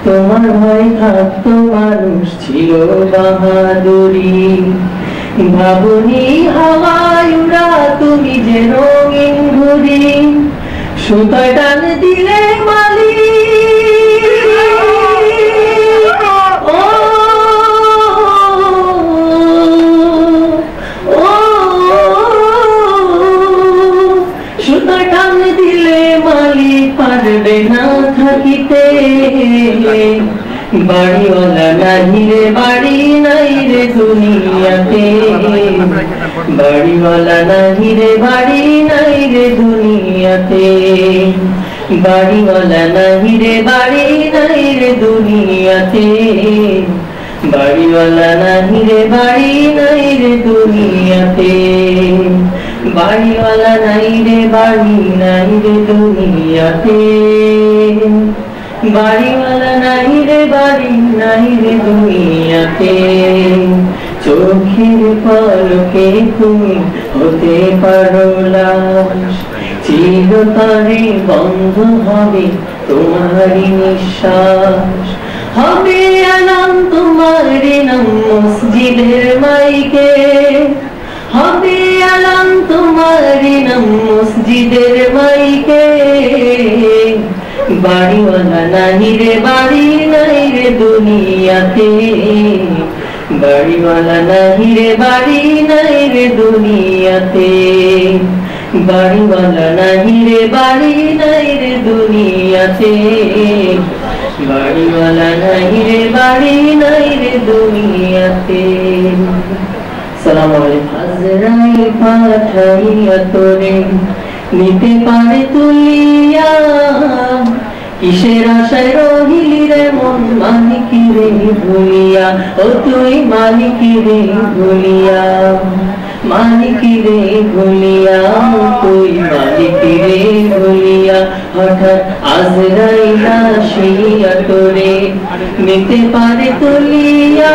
তোমার ভয় থাকতো মানুষ ছিল বাহাদুরি ভাবনি হাওয়ায় উড়া তুমি যে রঙিন ঘুড়ি সুতায় টান দিলে মালি সুতায় টান দিলে মালি পারবে না থাকিতে বাড়িওয়ালা নাহি রে বাড়ি নাই রে দুনিয়াতে বাড়িওয়ালা নাহি রে বাড়ি নাই রে দুনিয়াতে বাড়িওয়ালা নাহি রে বাড়ি নাই রে দুনিয়াতে বাড়িওয়ালা নাহি রে বাড়ি নাই রে দুনিয়াতে বাড়িওয়ালা নাই রে বাড়ি নাই রে দুনিয়াতে বাড়িওয়ালা নাই রে বাড়ি নাই রে দুনিয়াতে চোখের পলকে তুমি হতে পারো লাশ চিরতরে বন্ধ হবে তোমারই নিঃশ্বাস হবে আলাম তোমার নাম মসজিদের মাইকে হবে আলাম তোমার নাম মসজিদের মাইকে বাড়িওয়ালা নাহি রে বাড়ি নাই রে দুনিয়াতে বাড়িওয়ালা নাহি রে বাড়ি নাই রে দুনিয়াতে বাড়িওয়ালা নাহি রে বাড়ি নাই রে দুনিয়াতে বাড়িওয়ালা নাহি রে বাড়ি নাই রে দুনিয়াতে আসসালামু আলাইকুম আজরাইল পাঠাইয়া তোরে নিতে পারে তুলিয়া কিসের আশায় রহিলি রে মন মালিকি রে ভুলিয়া ও তুই মালিকি রে ভুলিয়া মালিকি রে ভুলিয়া তুই মালিকি রে ভুলিয়া হঠাৎ আজরাইল আসিয়া তোরে নিতে পারে তুলিয়া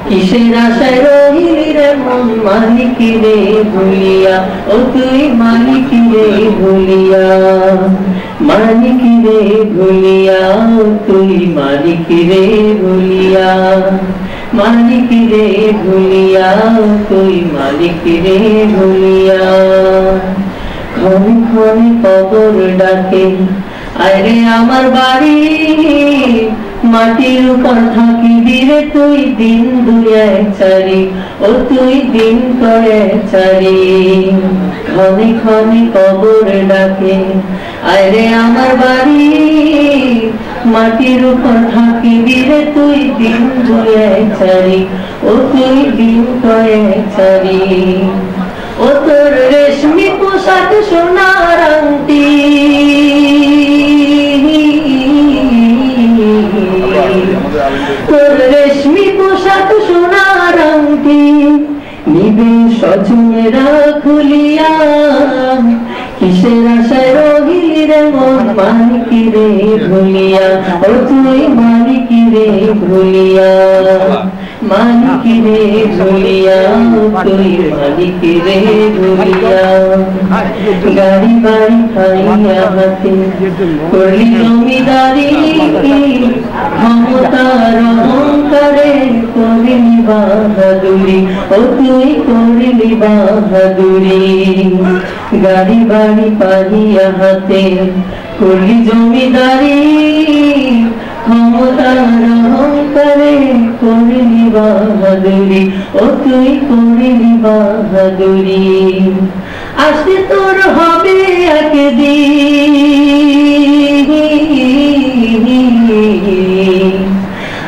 কিসের আশায় রহিলি রে মন মালিকি রে ভুলিয়া ও তুই মালিকি রে ভুলিয়া মালিকি রে ভুলিয়া ও তুই মালিকি রে ভুলিয়া মালিকি রে ভুলিয়া ও তুই মালিকি রে ভুলিয়া ক্ষণে ক্ষণে কবর ডাকে আরে আমার বাড়ি মাটির উপর থাকিবি রে তুই দিন দুই এক চারি ও তুই দিন কয়েক চারি ক্ষণে ক্ষণে কবর ডাকে আরে আমার বাড়ি মাটির উপর থাকিবি রে তুই দিন দুই এক চারি ও তুই দিন কয়েক চারি ও তোর রেশমি পোশাক সোনার আংটি তোর রেশমি পোশাক সোনার আংটি নিবে সজনেরা খুলিয়া কিসের আশায় রহিলি রে মন মালিকি রে ভুলিয়া ও তুই মালিকি রে ভুলিয়া মালিকি রে ভুলিয়া তুই মালিকি রে ভুলিয়া গাড়ি বাড়ি খাইয়া হাতে করলি জমিদারি ক্ষমতার অহংকারে করলি বাহাদুরি ও তুই করলি বাহাদুরি গাড়ি বাড়ি পাইয়া হাতে করলি জমিদারি ক্ষমতার অহংকারে করলি বাহাদুরি ও তুই করলি বাহাদুরি আসতে তোর হবে একদিন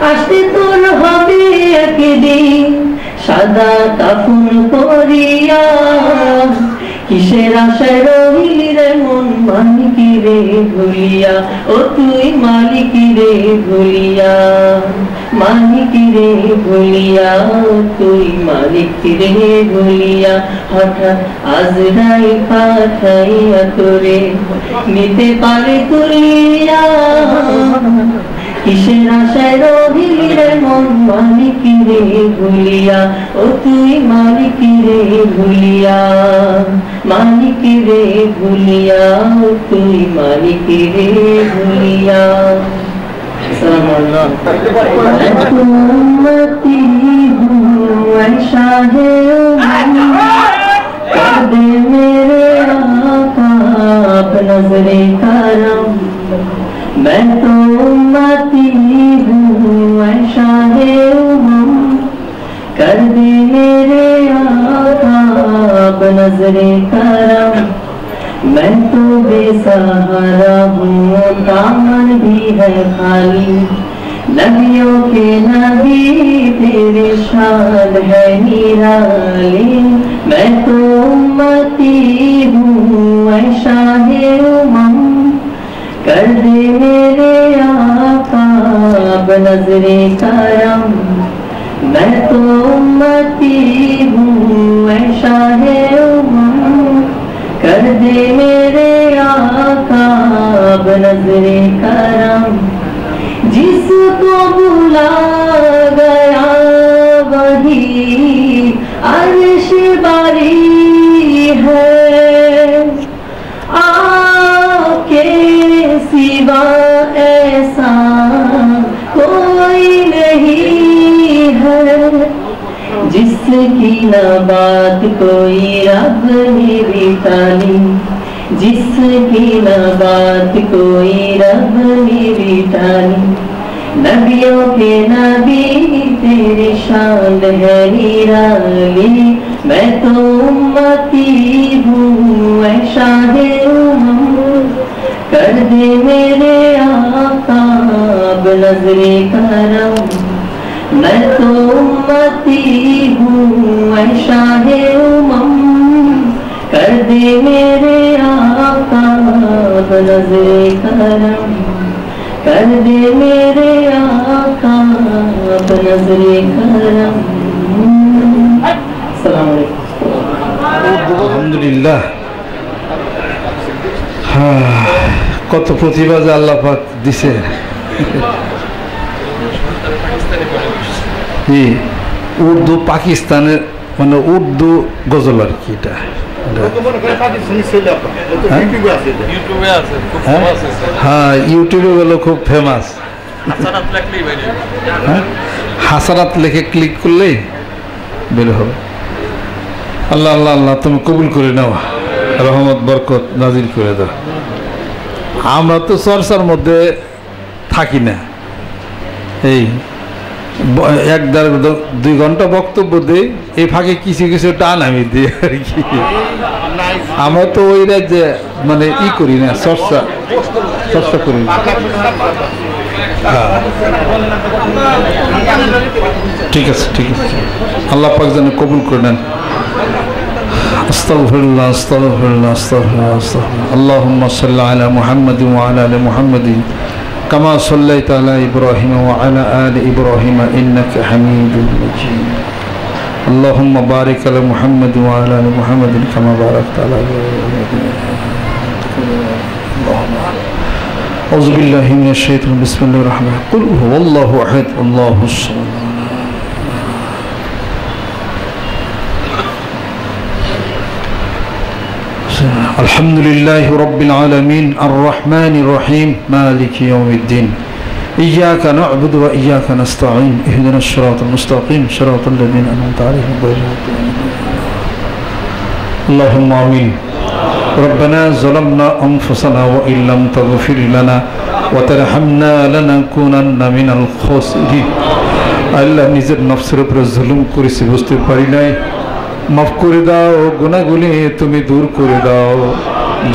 আসতে তোর হবে একদিন সাদা কাফন পরিয়া কিসের আশায় রহিলি রে মন মালিকি রে ভুলিয়া ও তুই মালিকি রে ভুলিয়া মালিকি রে ভুলিয়া ও তুই মালিকি রে ভুলিয়া হঠাৎ আজরাইল পাঠাইয়া তোরে নিতে পারে তুলিয়া কিসের আশায় রহিলি রে মন মালিকি রে ভুলিয়া ও তুই মালিকি রে ভুলিয়া মালিকি রে ভুলিয়া ও তুই মালিকি রে ভুলিয়া उम्मती हूँ ऐसा है कर दे मेरे आका आप नजरे करम मैं तो उम्मती हूँ ऐसा है कर दे मेरे आका आप नजरे करम मैं तो बेसहारा हूँ दामन भी है खाली नबियों के नबी तेरे शान है निराली मैं तो उम्मती हूँ ऐसा है कर दे मेरे आका अब नजरे करम मैं तो उम्मती हूँ ऐसा है कर दे मेरे आका अब नजरे करम जिसको बुला गया वही अर्श बारी है आपके सिवा ऐसा कोई नहीं है जिसकी न बात कोई रब ने भी टाली जिसकी न बात कोई रब ने भी टाली नबियों के नबी तेरी शान है निराली मैं तो उम्मती हूँ ऐसा है कर दे मेरे आका अब नजरे करम मैं तो उम्मती हूँ ऐसा है कर दे मेरे आका अब नजरे करम कर दे मेरे आका अब नजरे करम अस्सलाम वालेकुम আলহামদুলিল্লাহ কত প্রতিভা যে আল্লাহ পাক দিছে উর্দু পাকিস্তানের মানে উর্দু গজল আর কি এটা হ্যাঁ ইউটিউবে গেলো খুব ফেমাস হাসানাত লেখে ক্লিক করলেই বের হবে আল্লাহ আল্লাহ আল্লাহ তুমি কবুল করে নাও রহমত বরকত নাজিল করে দাও আমরা তো চর্চার মধ্যে থাকি না এই 1-2 ঘন্টা বক্তব্য দিই এই ফাঁকে কিছু কিছু টান আমি দিই আর কি আমরা তো ওই রাজ্যে মানে ই করি না চর্চা করি না ঠিক আছে আল্লাহ পাক যেন কবুল করে নেন আস্তাগফিরুল্লাহ আস্তাগফিরুল্লাহ আস্তাগফিরুল্লাহ আস্তাগফিরুল্লাহ আল্লাহুম্মা সাল্লি আলা মুহাম্মাদিন ওয়া আলা আলি মুহাম্মাদিন কামা সাল্লাইতা আলা ইব্রাহিম ওয়া আলা আলি ইব্রাহিম ইন্নাকা হামিদুম মাজিদ আল্লাহুম্মা বারিক আলা মুহাম্মাদিন ওয়া আলা আলি মুহাম্মাদিন কামা বারাকতা আলা ইব্রাহিম আউযু বিল্লাহি মিনাশ শাইতানির বিসমিল্লাহির রাহমানির রাহিম কুল হুয়াল্লাহু আহাদ আল্লাহুস সামাদ الحمد لله رب العالمين الرحمن الرحيم مالك يوم الدين إياك نعبد وإياك نستعين اهدنا الصراط المستقيم صراط الذين أنعمت عليهم غير المغضوب عليهم اللهم آمين ربنا ظلمنا أنفسنا وإن لم تغفر لنا وترحمنا لنكونن من الخاسرين আল্লাহ নিজের নফসের উপর জুলুম করেছি বুঝতে পারি নাই মাফ করে দাও গুনাহগুলি তুমি দূর করে দাও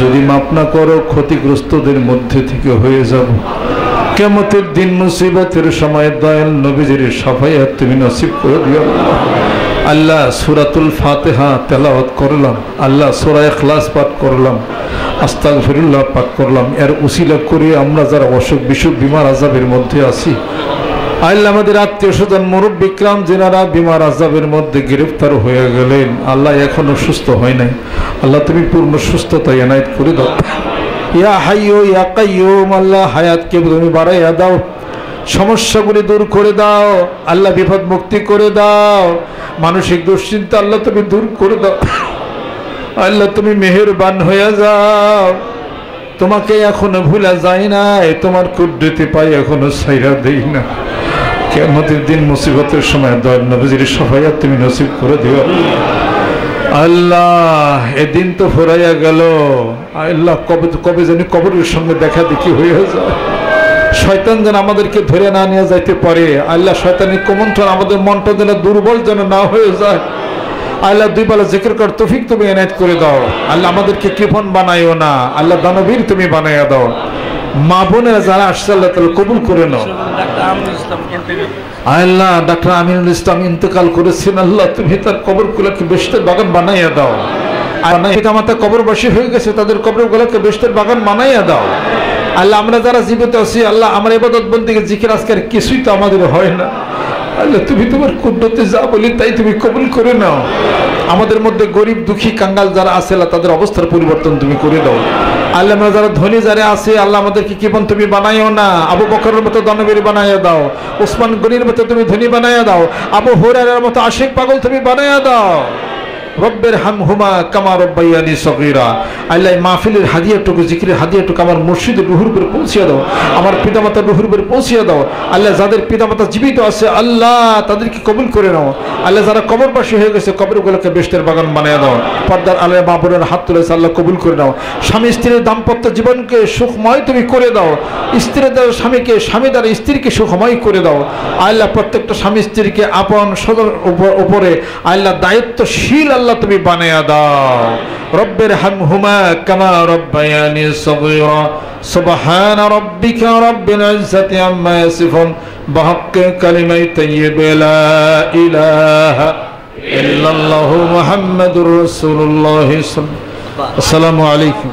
যদি মাফ না করো ক্ষতিগ্রস্তদের মধ্যে থেকে হয়ে যাব কিয়ামতের দিন মুসিবতের সময় দয়াল নবীজির শাফায়াত তুমি নসিব করে দিও আল্লাহ সূরাতুল ফাতিহা তেলাওয়াত করলাম আল্লাহ সূরা ইখলাস পাঠ করলাম আস্তাগফিরুল্লাহ পাঠ করলাম এর উসিলা করে আমরা যারা অসুখ বিসুখ বিমার আযাবের মধ্যে আছি আল্লাহ আমাদের আত্মীয় স্বজন মুরব্বি কিরাম যারা বিমার আযাবের মধ্যে গ্রেফতার হয়ে গেলেন আল্লাহ এখনো সুস্থ হয় নাই আল্লাহ তুমি পূর্ণ সুস্থতা এনায়েত করে দাও ইয়া হাইয়ু ইয়া কাইয়ুম আল্লাহ হায়াতকে তুমি বাড়াইয়া দাও সমস্যাগুলি দূর করে দাও আল্লাহ বিপদ মুক্তি করে দাও মানসিক দুশ্চিন্তা আল্লাহ তুমি দূর করে দাও আল্লাহ তুমি মেহেরবান হয়ে যাও তোমাকে এখনো ভুলা যায় না, তোমার কুদরতি পাই এখনো ছাইরা দেই না। কিয়ামতের দিন মুসিবতের সময় দয়াল নবীজির সহায়তা তুমি নসিব করে দিও আল্লাহ। এদিন তো ফুরাইয়া গেল আল্লাহ, কবে কবে জানি কবরের সঙ্গে দেখা দেখি হয়ে যায়। শয়তান যেন আমাদেরকে ধরে না নিয়ে যাইতে পারে আল্লাহ। শয়তানের কুমন্ত্রণ আমাদের মনটা যেন দুর্বল যেন না হয়ে যায় আল্লাহ। দুই বেলা জিকির করার তৌফিক তুমি এনায়েত করে দাও আল্লাহ। আমাদেরকে কৃপণ বানাইও না আল্লাহ, দানবীর তুমি বানাইয়া দাও। মা বোনেরা যারা আসছে আল্লাহ তাআলা কবুল করে নাও আল্লাহ। ডাক্তার আমিনুল ইসলাম ইন্তেকাল করেছেন আল্লাহ, তুমি তার কবরগুলোকে বেহেশতের বাগান বানাইয়া দাও। আর পিতা মাতা কবরবাসী হয়ে গেছে, তাদের কবরগুলোকে বেহেশতের বাগান বানাইয়া দাও আল্লাহ। আমরা যারা জীবিত আছি আল্লাহ, আমার ইবাদত বন্দেগী জিকির আজকের কিছুই তো আমাদের হয় না আল্লাহ। তুমি তোমার কুদরতে যা বলি তাই তুমি কবুল করে নাও। আমাদের মধ্যে গরিব দুঃখী কাঙ্গাল যারা আছে আল্লাহ, তাদের অবস্থার পরিবর্তন তুমি করে দাও আল্লাহ। আমরা যারা ধনী যারা আছে আল্লাহ, আমাদেরকে কিপন তুমি বানাইও না। আবু বকরের মতো দানবীর বানাইয়া দাও, ওসমান গনির মতো তুমি ধনী বানাইয়া দাও, আবু হুরায়রার মতো আশিক পাগল তুমি বানাইয়া দাও। রব্বের হামহুমা কামা রব্বায়ানি সগীরা আল্লাহ। মাহফিলের হাদিয়াটুকু জিকিরের হাদিয়াটুকু আমার মুর্শিদের রুহুর উপরে পৌঁছিয়ে দাও, আমার পিতামাতার রুহুর উপরে পৌঁছিয়ে দাও আল্লাহ। যাদের পিতামাতা জীবিত আছে আল্লাহ, তাদেরকে কবুল করে নাও আল্লাহ। যারা কবরবাসী হয়ে গেছে কবরগুলোকে বেহেশতের বাগান বানিয়ে দাও। পর্দার আল্লাহ মা বোনের হাত তুলেছে আল্লাহ, কবুল করে নাও। স্বামী স্ত্রীর দাম্পত্য জীবনকে সুখময় তুমি করে দাও। স্ত্রী দ্বারা স্বামীকে, স্বামী দ্বারা স্ত্রীকে সুখময় করে দাও আল্লাহ। প্রত্যেকটা স্বামী স্ত্রীকে আপন সদর উপরে আল্লাহ দায়িত্বশীল আল্লাহ তুমি বানায়া দাও। রব্বের হামহুমা কামা রব্বায়ানি সগীরা সুবহান রাব্বিকা রাব্বিল ইজ্জাতি আম্মা ইয়াসিফুন বিহাক্কি কালিমাই তাইয়্যিবা লা ইলাহা ইল্লাল্লাহু মুহাম্মাদুর রাসূলুল্লাহ। আসসালামু আলাইকুম।